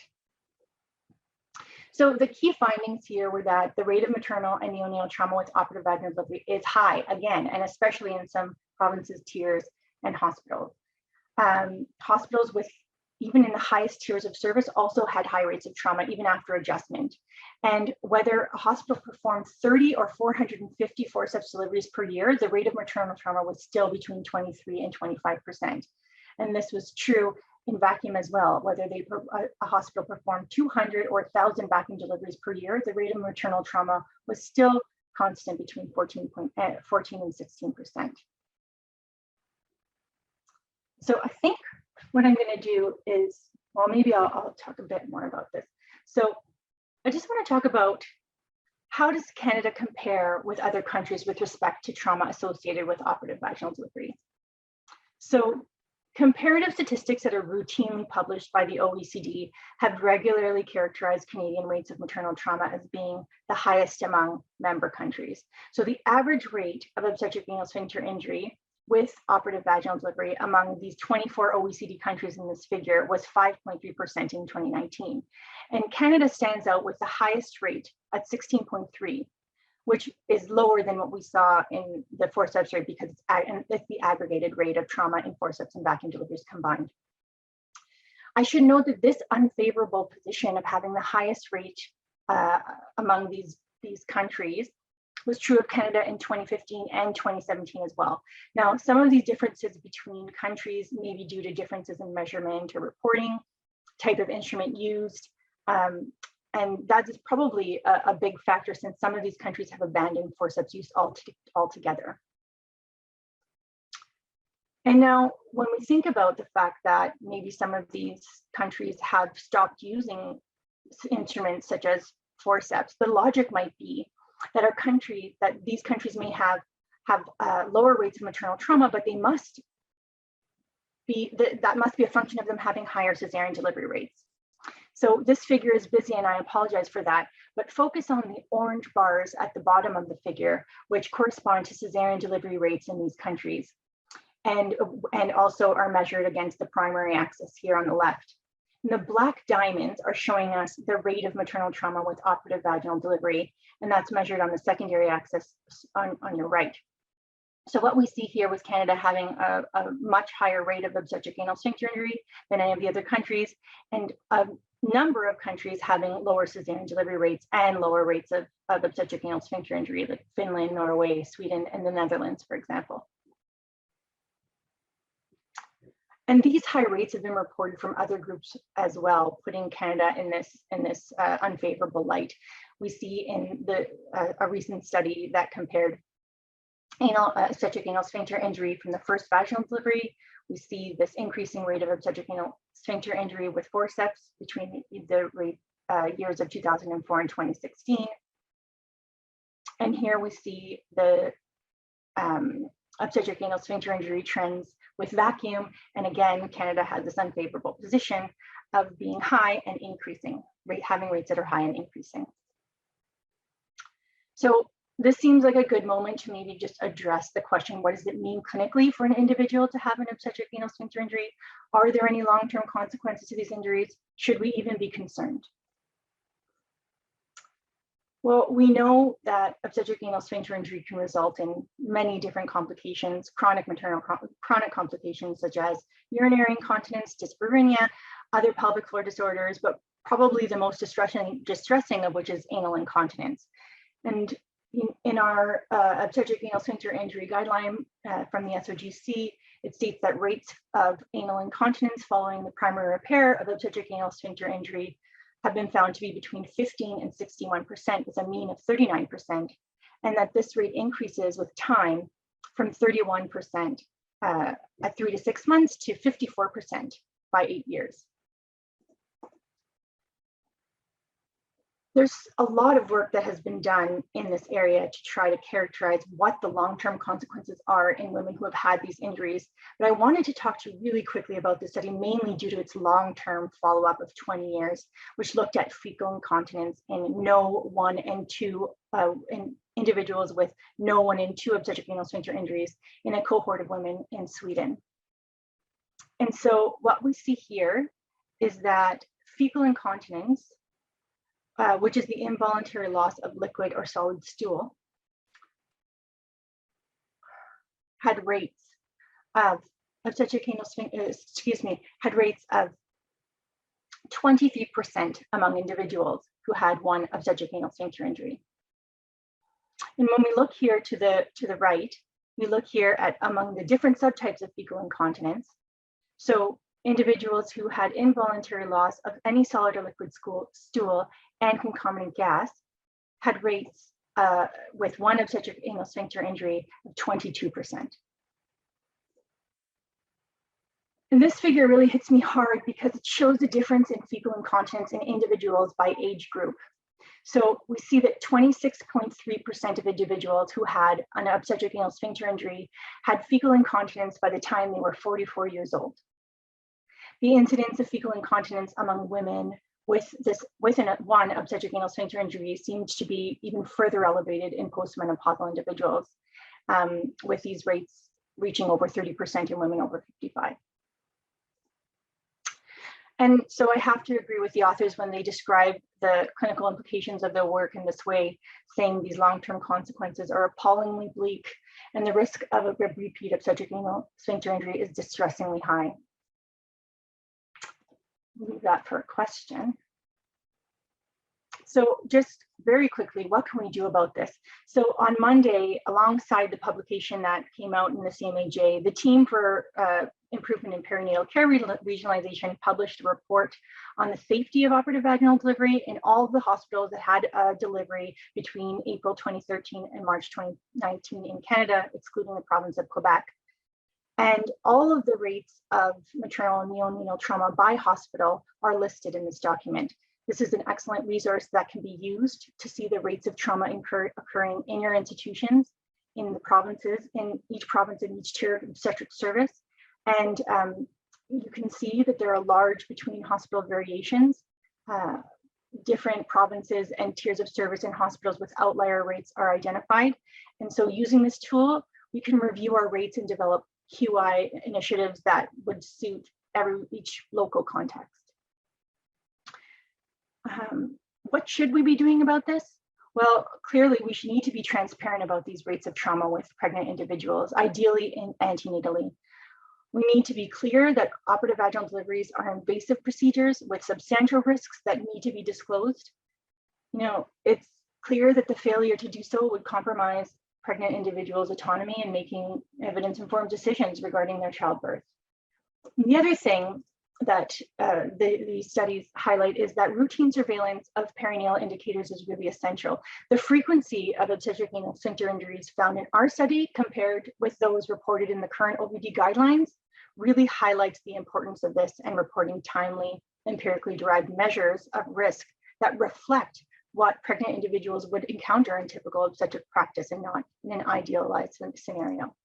So the key findings here were that the rate of maternal and neonatal trauma with operative vaginal delivery is high, again, and especially in some provinces, tiers, and hospitals. Hospitals with even in the highest tiers of service also had high rates of trauma even after adjustment. And whether a hospital performed 30 or 450 forceps deliveries per year, the rate of maternal trauma was still between 23 and 25%. And this was true in vacuum as well, whether a hospital performed 200 or 1,000 vacuum deliveries per year, the rate of maternal trauma was still constant between 14 and 16%. So I think what I'm going to do is, well, maybe I'll talk a bit more about this. So I just want to talk about how does Canada compare with other countries with respect to trauma associated with operative vaginal delivery. So comparative statistics that are routinely published by the OECD have regularly characterized Canadian rates of maternal trauma as being the highest among member countries. So the average rate of obstetric anal sphincter injury with operative vaginal delivery among these 24 OECD countries in this figure was 5.3% in 2019. And Canada stands out with the highest rate at 16.3, which is lower than what we saw in the forceps rate because it's the aggregated rate of trauma in forceps and vacuum deliveries combined. I should note that this unfavorable position of having the highest rate among these countries was true of Canada in 2015 and 2017 as well. Now, some of these differences between countries may be due to differences in measurement or reporting, type of instrument used, that is probably a big factor, since some of these countries have abandoned forceps use altogether. And now, when we think about the fact that maybe some of these countries have stopped using instruments such as forceps, the logic might be that these countries may have lower rates of maternal trauma, but they must be that must be a function of them having higher cesarean delivery rates. So this figure is busy, and I apologize for that, but focus on the orange bars at the bottom of the figure, which correspond to cesarean delivery rates in these countries, and also are measured against the primary axis here on the left. And the black diamonds are showing us the rate of maternal trauma with operative vaginal delivery, and that's measured on the secondary axis on your right. So what we see here with Canada having a much higher rate of obstetric anal sphincter injury than any of the other countries, and a number of countries having lower cesarean delivery rates and lower rates of obstetric anal sphincter injury, like Finland, Norway, Sweden, and the Netherlands, for example. And these high rates have been reported from other groups as well, putting Canada in this unfavorable light. We see in a recent study that compared obstetric anal sphincter injury from the first vaginal delivery. We see this increasing rate of obstetric anal sphincter injury with forceps between the years of 2004 and 2016. And here we see the obstetric anal sphincter injury trends with vacuum. And again, Canada has this unfavorable position of being high and increasing, having rates that are high and increasing. So this seems like a good moment to maybe just address the question, what does it mean clinically for an individual to have an obstetric anal sphincter injury? Are there any long-term consequences to these injuries? Should we even be concerned? Well, we know that obstetric anal sphincter injury can result in many different complications, chronic complications such as urinary incontinence, dyspareunia, other pelvic floor disorders, but probably the most distressing of which is anal incontinence. And in our obstetric anal sphincter injury guideline from the SOGC, it states that rates of anal incontinence following the primary repair of obstetric anal sphincter injury have been found to be between 15 and 61%, with a mean of 39%, and that this rate increases with time from 31% at 3 to 6 months to 54% by 8 years. There's a lot of work that has been done in this area to try to characterize what the long-term consequences are in women who have had these injuries. But I wanted to talk to you really quickly about this study, mainly due to its long-term follow-up of 20 years, which looked at fecal incontinence in no 1 and 2 in individuals with no 1 and 2 obstetric anal sphincter injuries in a cohort of women in Sweden. And so what we see here is that fecal incontinence, which is the involuntary loss of liquid or solid stool, had rates of obstetric anal sphincter, had rates of 23% among individuals who had 1 obstetric anal sphincter injury. And when we look here to the right, we look here at among the different subtypes of fecal incontinence. So individuals who had involuntary loss of any solid or liquid stool and concomitant gas had rates with 1 obstetric anal sphincter injury of 22%. And this figure really hits me hard because it shows the difference in fecal incontinence in individuals by age group. So we see that 26.3% of individuals who had an obstetric anal sphincter injury had fecal incontinence by the time they were 44 years old. The incidence of fecal incontinence among women with 1 obstetric anal sphincter injury seems to be even further elevated in postmenopausal individuals, with these rates reaching over 30% in women over 55. And so I have to agree with the authors when they describe the clinical implications of their work in this way, saying these long-term consequences are appallingly bleak, and the risk of a repeat obstetric anal sphincter injury is distressingly high. Leave that for a question. So just very quickly, what can we do about this? So on Monday, alongside the publication that came out in the CMAJ, the team for Improvement in Perinatal Care Regionalization published a report on the safety of operative vaginal delivery in all of the hospitals that had a delivery between April 2013 and March 2019 in Canada, excluding the province of Quebec. And all of the rates of maternal and neonatal trauma by hospital are listed in this document. This is an excellent resource that can be used to see the rates of trauma occurring in your institutions, in the provinces, in each province and each tier of obstetric service. And you can see that there are large between hospital variations. Different provinces and tiers of service in hospitals with outlier rates are identified. And so using this tool, we can review our rates and develop QI initiatives that would suit each local context. What should we be doing about this? Well, clearly we should need to be transparent about these rates of trauma with pregnant individuals, ideally antenatally. We need to be clear that operative vaginal deliveries are invasive procedures with substantial risks that need to be disclosed. You know, it's clear that the failure to do so would compromise pregnant individuals' autonomy in making evidence-informed decisions regarding their childbirth. The other thing that these studies highlight is that routine surveillance of perinatal indicators is really essential. The frequency of obstetric anal sphincter injuries found in our study compared with those reported in the current OVD guidelines really highlights the importance of this and reporting timely, empirically derived measures of risk that reflect what pregnant individuals would encounter in typical obstetric practice and not in an idealized scenario.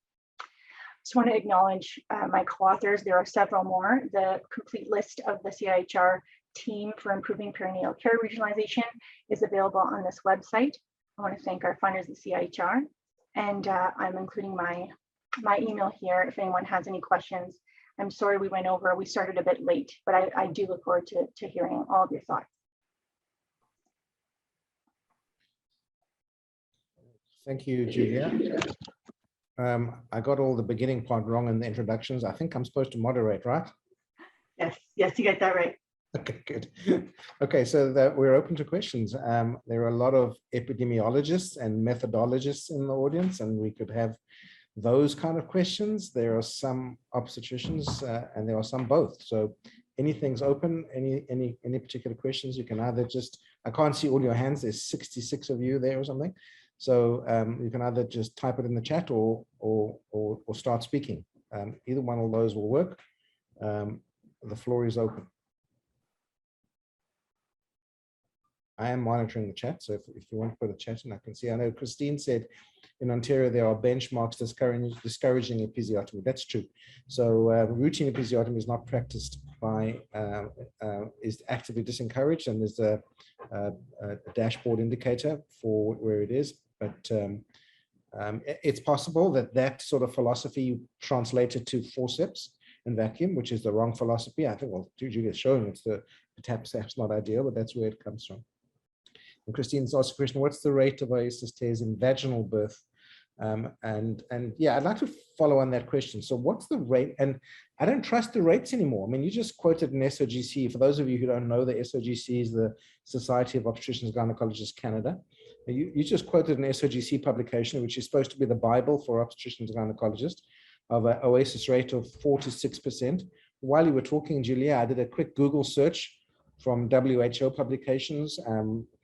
Just want to acknowledge my co-authors. There are several more. The complete list of the CIHR team for improving perinatal care regionalization is available on this website. I want to thank our funders, the CIHR, and I'm including my email here if anyone has any questions. I'm sorry we went over. We started a bit late, but I do look forward to hearing all of your thoughts. Thank you, Giulia. I got all the beginning part wrong in the introductions. I think I'm supposed to moderate, right? Yes, you get that right. Okay, good. Okay, so that we're open to questions. There are a lot of epidemiologists and methodologists in the audience, and we could have those kind of questions. There are some obstetricians and there are some both. So anything's open, any particular questions, you can either just, I can't see all your hands, there's 66 of you there or something. So you can either just type it in the chat or start speaking. Either one of those will work. The floor is open. I am monitoring the chat, so if you want to put a chat in, I can see. I know Christine said in Ontario there are benchmarks discouraging episiotomy. That's true. So routine episiotomy is not practiced by, is actively disencouraged, and there's a dashboard indicator for where it is. But it's possible that that sort of philosophy translated to forceps and vacuum, which is the wrong philosophy. I think, well, Julia's showing it's perhaps not ideal, but that's where it comes from. And Christine's asked a question, what's the rate of hiatus tears in vaginal birth? And yeah, I'd like to follow on that question. So what's the rate? And I don't trust the rates anymore. I mean, you just quoted an SOGC. For those of you who don't know, the SOGC is the Society of Obstetricians and Gynecologists Canada. You just quoted an SOGC publication, which is supposed to be the Bible for obstetricians and gynecologists, of an OASIS rate of 4 to 6%. While you were talking, Giulia, I did a quick Google search from WHO publications,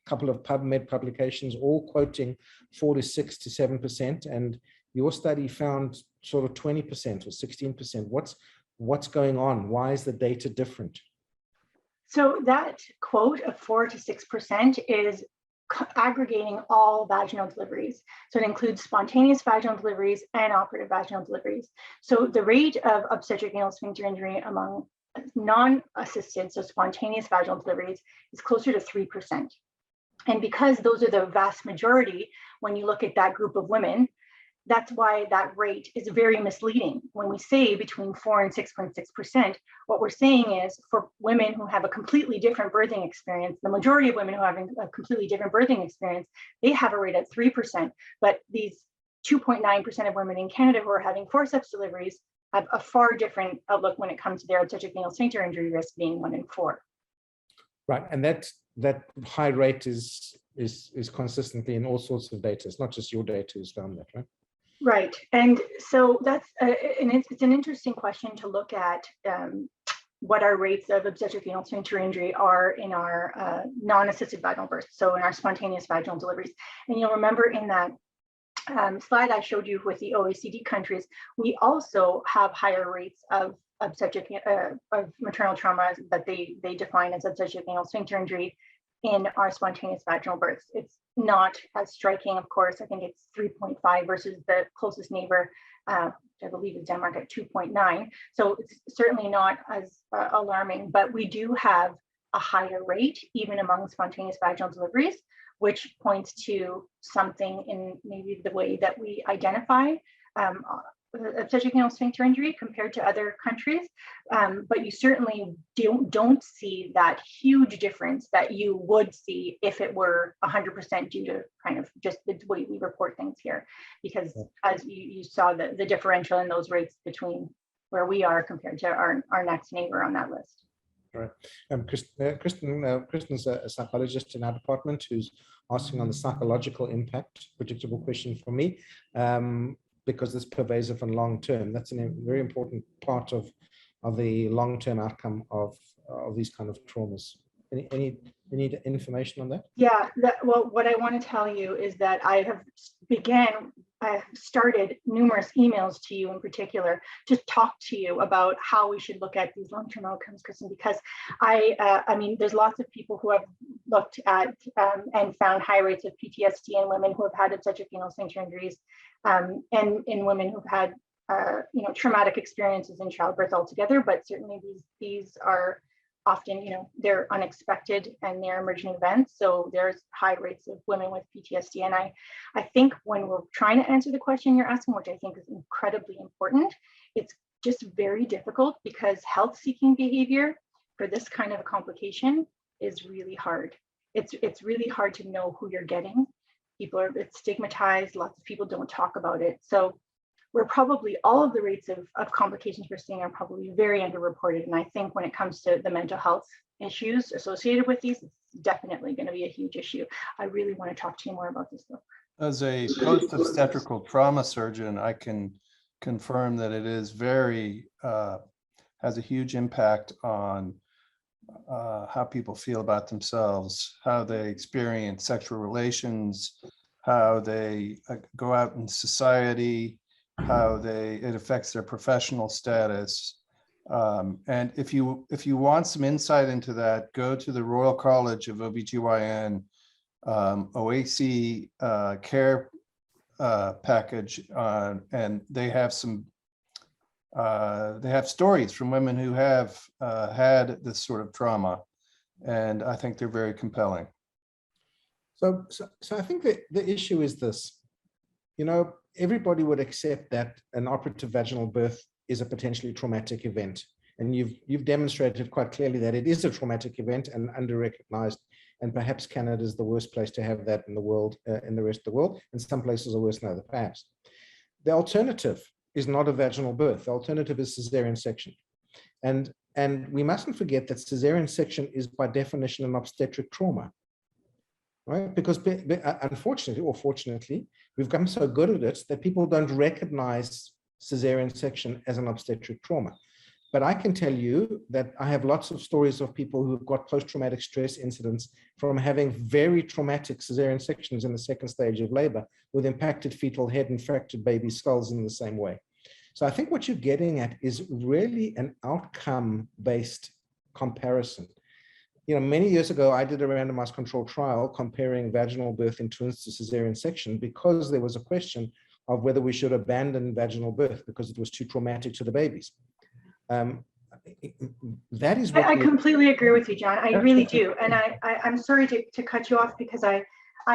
couple of PubMed publications, all quoting 4 to 6 to 7%, and your study found sort of 20% or 16%. What's going on? Why is the data different? So that quote of 4 to 6% is aggregating all vaginal deliveries. So it includes spontaneous vaginal deliveries and operative vaginal deliveries. So the rate of obstetric anal sphincter injury among non-assisted, so spontaneous vaginal deliveries, is closer to 3%. And because those are the vast majority, when you look at that group of women, that's why that rate is very misleading. When we say between 4 and 6.6%, what we're saying is for women who have a completely different birthing experience, the majority of women who have a completely different birthing experience, they have a rate at 3%. But these 2.9% of women in Canada who are having forceps deliveries have a far different outlook when it comes to their obstetric anal sphincter injury risk being 1 in 4. Right, and that high rate is consistently in all sorts of data. It's not just your data who's found that, right? Right. And so that's, and it's an interesting question to look at what our rates of obstetric anal sphincter injury are in our non-assisted vaginal births, so in our spontaneous vaginal deliveries. And you'll remember in that slide I showed you with the OECD countries, we also have higher rates of obstetric, of maternal trauma that they define as obstetric anal sphincter injury in our spontaneous vaginal births. It's not as striking, of course. I think it's 3.5 versus the closest neighbor, I believe is Denmark at 2.9. So it's certainly not as alarming, but we do have a higher rate even among spontaneous vaginal deliveries, which points to something in maybe the way that we identify obstetric anal sphincter injury compared to other countries, but you certainly don't see that huge difference that you would see if it were 100% due to kind of just the way we report things here, because as you saw the differential in those rates between where we are compared to our next neighbor on that list. Right. Kristen's a psychologist in our department who's asking on the psychological impact, predictable question for me. Because it's pervasive and long-term. That's a very important part of the long-term outcome of these kind of traumas. Any information on that? Yeah, well, what I want to tell you is that I have started numerous emails to you in particular to talk to you about how we should look at these long-term outcomes, Kristen, because I mean, there's lots of people who have looked at and found high rates of PTSD in women who have had obstetric anal sphincter injuries, and in women who've had traumatic experiences in childbirth altogether. But certainly these are often, they're unexpected and they're emergent events. So there's high rates of women with PTSD. And I think when we're trying to answer the question you're asking, which I think is incredibly important, it's just very difficult because health-seeking behavior for this kind of a complication is really hard. It's really hard to know who you're getting. It's stigmatized. Lots of people don't talk about it. So we're probably, all of the rates of complications we're seeing are probably very underreported. And I think when it comes to the mental health issues associated with these, it's definitely going to be a huge issue. I really want to talk to you more about this though. As a post-obstetrical trauma surgeon, I can confirm that it is has a huge impact on how people feel about themselves, how they experience sexual relations, how they go out in society, how it affects their professional status. And if you want some insight into that, go to the Royal College of OBGYN OAC care package, and they have stories from women who have had this sort of trauma, and I think they're very compelling. So I think that the issue is this, everybody would accept that an operative vaginal birth is a potentially traumatic event. And you've demonstrated quite clearly that it is a traumatic event and under-recognized. And perhaps Canada is the worst place to have that in the world, in the rest of the world. And some places are worse than other, perhaps. The alternative is not a vaginal birth. The alternative is cesarean section. And we mustn't forget that cesarean section is by definition an obstetric trauma. Right? Because unfortunately or fortunately, we've gotten so good at it that people don't recognize cesarean section as an obstetric trauma. But I can tell you that I have lots of stories of people who've got post-traumatic stress incidents from having very traumatic cesarean sections in the second stage of labor with impacted fetal head and fractured baby skulls in the same way. So I think what you're getting at is really an outcome-based comparison. Many years ago, I did a randomized controlled trial comparing vaginal birth in twins to cesarean section because there was a question of whether we should abandon vaginal birth because it was too traumatic to the babies. That is what I completely agree with you, John. I really do. And I'm sorry to cut you off because I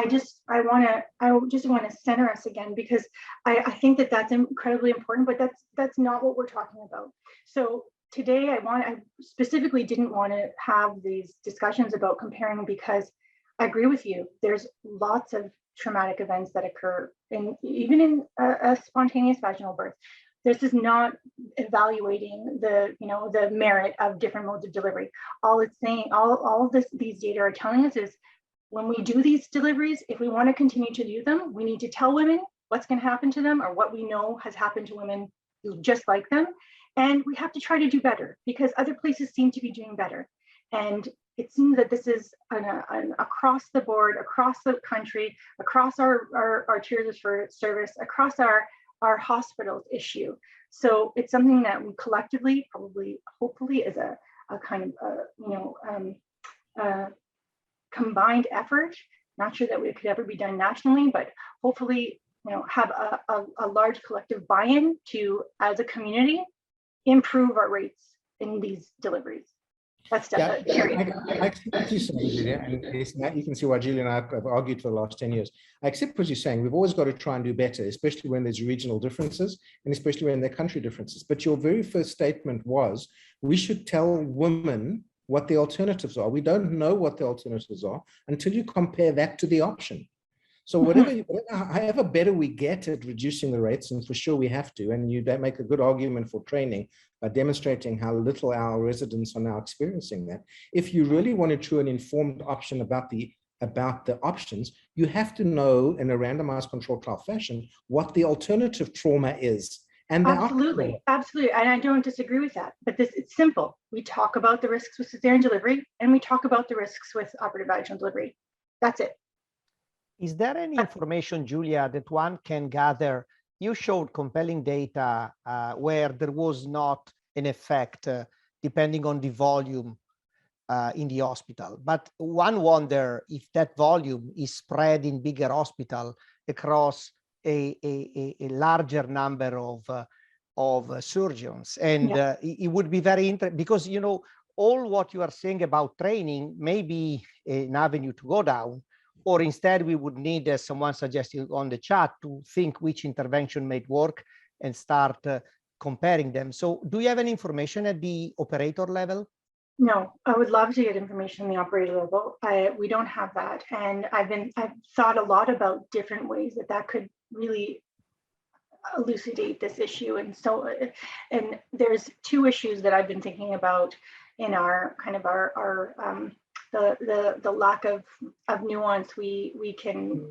just want to center us again, because I think that that's incredibly important, but that's not what we're talking about. So today I specifically didn't want to have these discussions about comparing, because I agree with you. There's lots of traumatic events that occur even in a spontaneous vaginal birth. This is not evaluating the merit of different modes of delivery. All it's saying, all of these data are telling us is when we do these deliveries, if we want to continue to do them, we need to tell women what's going to happen to them or what we know has happened to women just like them. And we have to try to do better because other places seem to be doing better. And it seems that this is an across the board, across the country, across our tiers of service, across our hospitals issue. So it's something that we collectively, probably, hopefully, is a kind of combined effort. Not sure that it could ever be done nationally, but hopefully, have a large collective buy-in to, as a community, improve our rates in these deliveries. That's definitely. I accept what you're saying, Julia, and you can see why Julia and I have argued for the last 10 years. I accept what you're saying. We've always got to try and do better, especially when there's regional differences and especially when there are country differences. But your very first statement was, we should tell women what the alternatives are. We don't know what the alternatives are until you compare that to the option. So however better we get at reducing the rates, and for sure we have to, and you make a good argument for training by demonstrating how little our residents are now experiencing that. If you really want a true and informed option about the options, you have to know in a randomized controlled trial fashion what the alternative trauma is. And absolutely, absolutely, and I don't disagree with that. But it's simple. We talk about the risks with cesarean delivery, and we talk about the risks with operative vaginal delivery. That's it. Is there any information, Giulia, that one can gather? You showed compelling data where there was not an effect depending on the volume in the hospital. But one wonder if that volume is spread in bigger hospital across a larger number of surgeons. And it would be very interesting because, all what you are saying about training may be an avenue to go down. Or instead, we would need, as someone suggested on the chat, to think which intervention might work and start comparing them. So do you have any information at the operator level? No, I would love to get information on the operator level. We don't have that. And I've thought a lot about different ways that could really elucidate this issue. And so, and there's two issues that I've been thinking about in our kind of the lack of nuance we can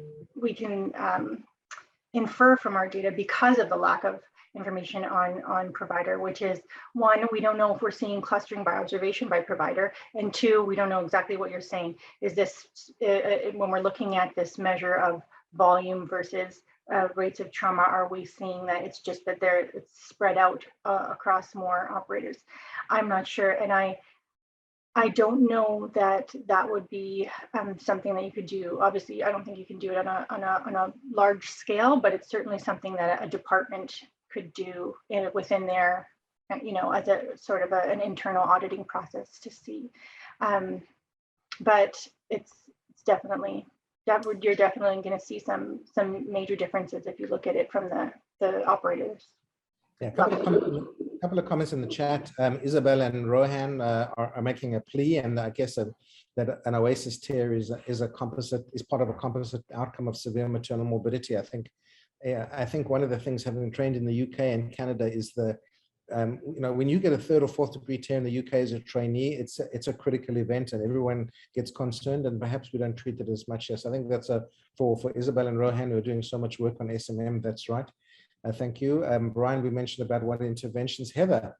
infer from our data because of the lack of information on provider, which is, one, we don't know if we're seeing clustering by observation by provider, and two, we don't know exactly what you're saying. Is this when we're looking at this measure of volume versus rates of trauma, are we seeing that it's just that it's spread out across more operators? I'm not sure, and I don't know that would be something that you could do. Obviously, I don't think you can do it on a large scale, but it's certainly something that a department could do within their, as a sort of an internal auditing process to see. But it's definitely, you're definitely going to see some major differences if you look at it from the operators. Yeah, a couple of comments in the chat. Isabel and Rohan are making a plea, and I guess that an OASIS tier is part of a composite outcome of severe maternal morbidity. I think one of the things, having trained in the UK and Canada, is when you get a third or fourth degree tier in the UK as a trainee, it's a critical event, and everyone gets concerned, and perhaps we don't treat it as much. Yes, I think that's for Isabel and Rohan, who are doing so much work on SMM. That's right. Thank you. Brian, we mentioned about what interventions. Heather,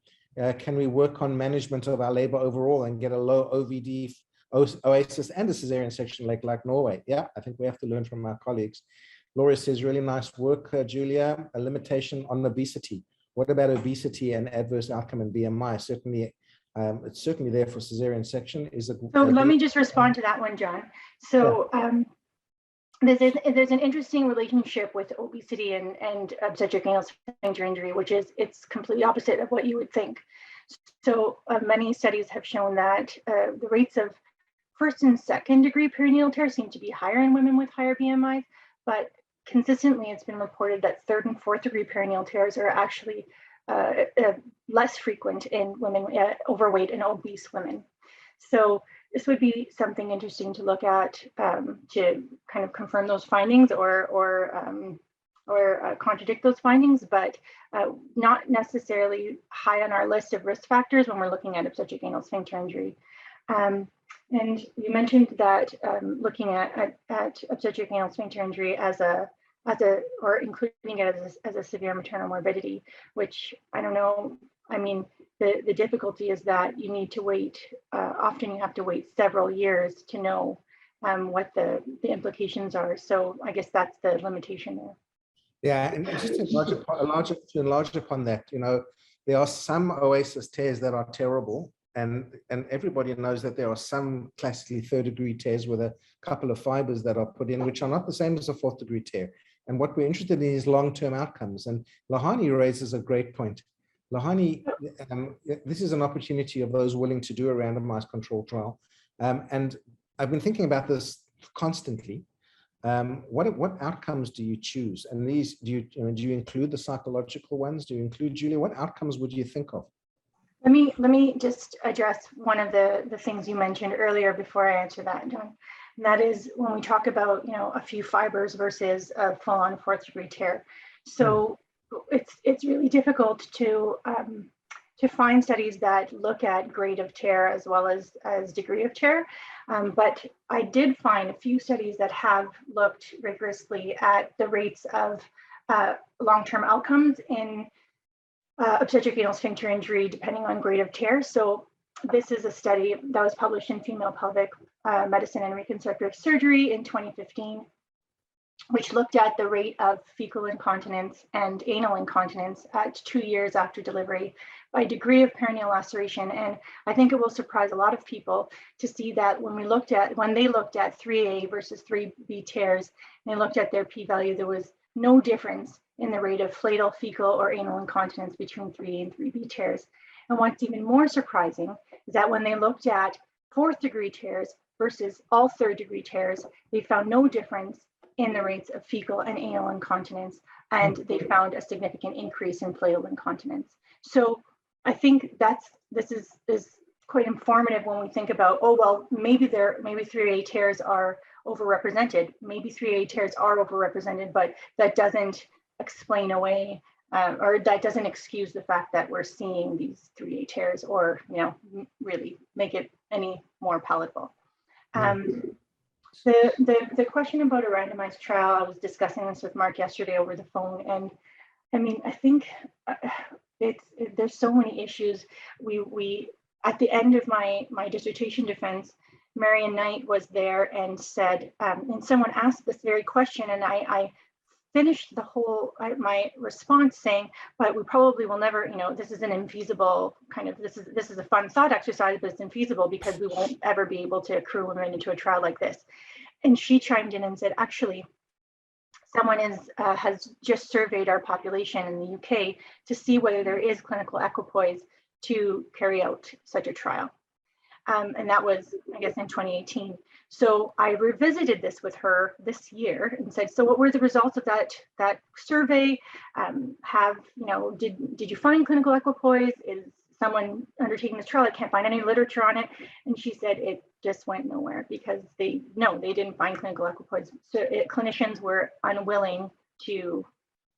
can we work on management of our labor overall and get a low OVD, OASIS and a cesarean section like Norway? Yeah, I think we have to learn from our colleagues. Laura says, really nice work, Giulia. A limitation on obesity. What about obesity and adverse outcome in BMI? Certainly, it's certainly there for cesarean section. So let me just respond to that one, John. So there's an interesting relationship with obesity and obstetric anal sphincter injury, which is it's completely opposite of what you would think. So many studies have shown that the rates of first and second degree perinatal tears seem to be higher in women with higher BMIs, but consistently it's been reported that third and fourth degree perineal tears are actually less frequent in women, overweight and obese women. So this would be something interesting to look at to kind of confirm those findings or contradict those findings, but not necessarily high on our list of risk factors when we're looking at obstetric anal sphincter injury. And you mentioned that looking at obstetric anal sphincter injury as a or including it as a severe maternal morbidity, which I don't know. I mean, the difficulty is that you need to wait. Often you have to wait several years to know what the implications are. So I guess that's the limitation there. Yeah, and just to enlarge upon that, you know, there are some oasis tears that are terrible, and everybody knows that there are some classically third-degree tears with a couple of fibers that are put in, which are not the same as a fourth-degree tear. And what we're interested in is long-term outcomes. And Lahani raises a great point. Lahani, this is an opportunity of those willing to do a randomized control trial. And I've been thinking about this constantly. What outcomes do you choose? And these, do you include the psychological ones? Do you include, Julia? What outcomes would you think of? Let me just address one of the things you mentioned earlier before I answer that, John. And that is when we talk about, you know, a few fibers versus a full-on fourth-degree tear. So it's really difficult to find studies that look at grade of tear as well as degree of tear. But I did find a few studies that have looked rigorously at the rates of long-term outcomes in obstetric anal sphincter injury, depending on grade of tear. So this is a study that was published in Female Pelvic Medicine and Reconstructive Surgery in 2015, which looked at the rate of fecal incontinence and anal incontinence at 2 years after delivery by degree of perineal laceration. And I think it will surprise a lot of people to see that when they looked at 3A versus 3B tears, and they looked at their p-value, there was no difference in the rate of flatal, fecal, or anal incontinence between 3A and 3B tears. And what's even more surprising is that when they looked at fourth-degree tears versus all third-degree tears, they found no difference in the rates of fecal and anal incontinence, and they found a significant increase in flatal incontinence. So I think this is quite informative when we think about, oh, well, maybe 3A tears are overrepresented. Maybe 3A tears are overrepresented, but that doesn't explain away or that doesn't excuse the fact that we're seeing these 3A tears, or, you know, really make it any more palatable. The question about a randomized trial, I was discussing this with Mark yesterday over the phone, and I mean, I think there's so many issues. We at the end of my dissertation defense, Marion Knight was there and said, and someone asked this very question, and I finished my response saying, but we probably will never, you know, this is an infeasible kind of, this is a fun thought exercise, but it's infeasible because we won't ever be able to accrue women into a trial like this. And she chimed in and said, actually, someone has just surveyed our population in the UK to see whether there is clinical equipoise to carry out such a trial. And that was, I guess, in 2018. So I revisited this with her this year and said, so what were the results of that survey? Did you find clinical equipoise? Is someone undertaking this trial? I can't find any literature on it. And she said it just went nowhere because they didn't find clinical equipoise. So clinicians were unwilling to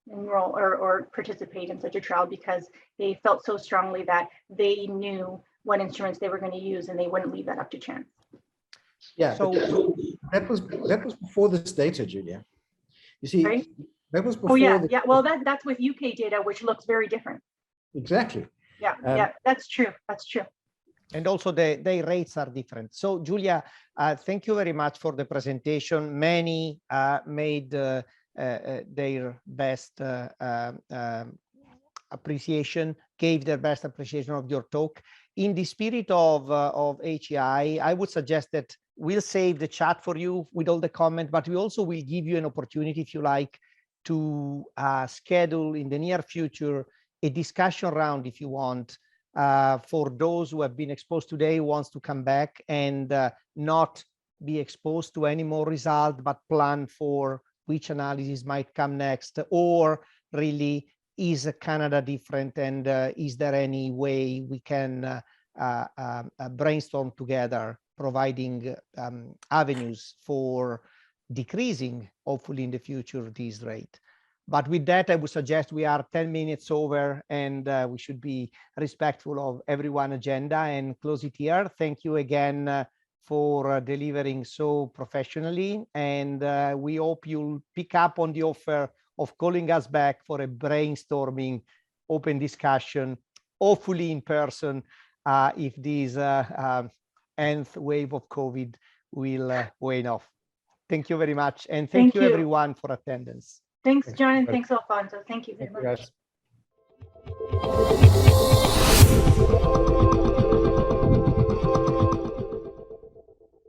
enroll or participate in such a trial because they felt so strongly that they knew what instruments they were going to use and they wouldn't leave that up to chance. Yeah, so that was before this data, Julia. You see, right? That was before. Oh yeah. Well, that's with UK data, which looks very different. Exactly. Yeah, that's true. That's true. And also their rates are different. So Julia, thank you very much for the presentation. Many made their best appreciation, gave their best appreciation of your talk. In the spirit of HEI, I would suggest that we'll save the chat for you with all the comments, but we also will give you an opportunity, if you like, to schedule in the near future a discussion round, if you want, for those who have been exposed today, wants to come back and not be exposed to any more result, but plan for which analysis might come next, or really, is Canada different, and is there any way we can brainstorm together, providing avenues for decreasing, hopefully in the future, this rate. But with that, I would suggest we are 10 minutes over, and we should be respectful of everyone's agenda and close it here. Thank you again for delivering so professionally. And we hope you'll pick up on the offer of calling us back for a brainstorming, open discussion, hopefully in person, if this nth wave of COVID will wane off. Thank you very much. And thank you everyone for attendance. Thanks, John, and thanks, Alfonso. Thank you very much. Thank you, guys.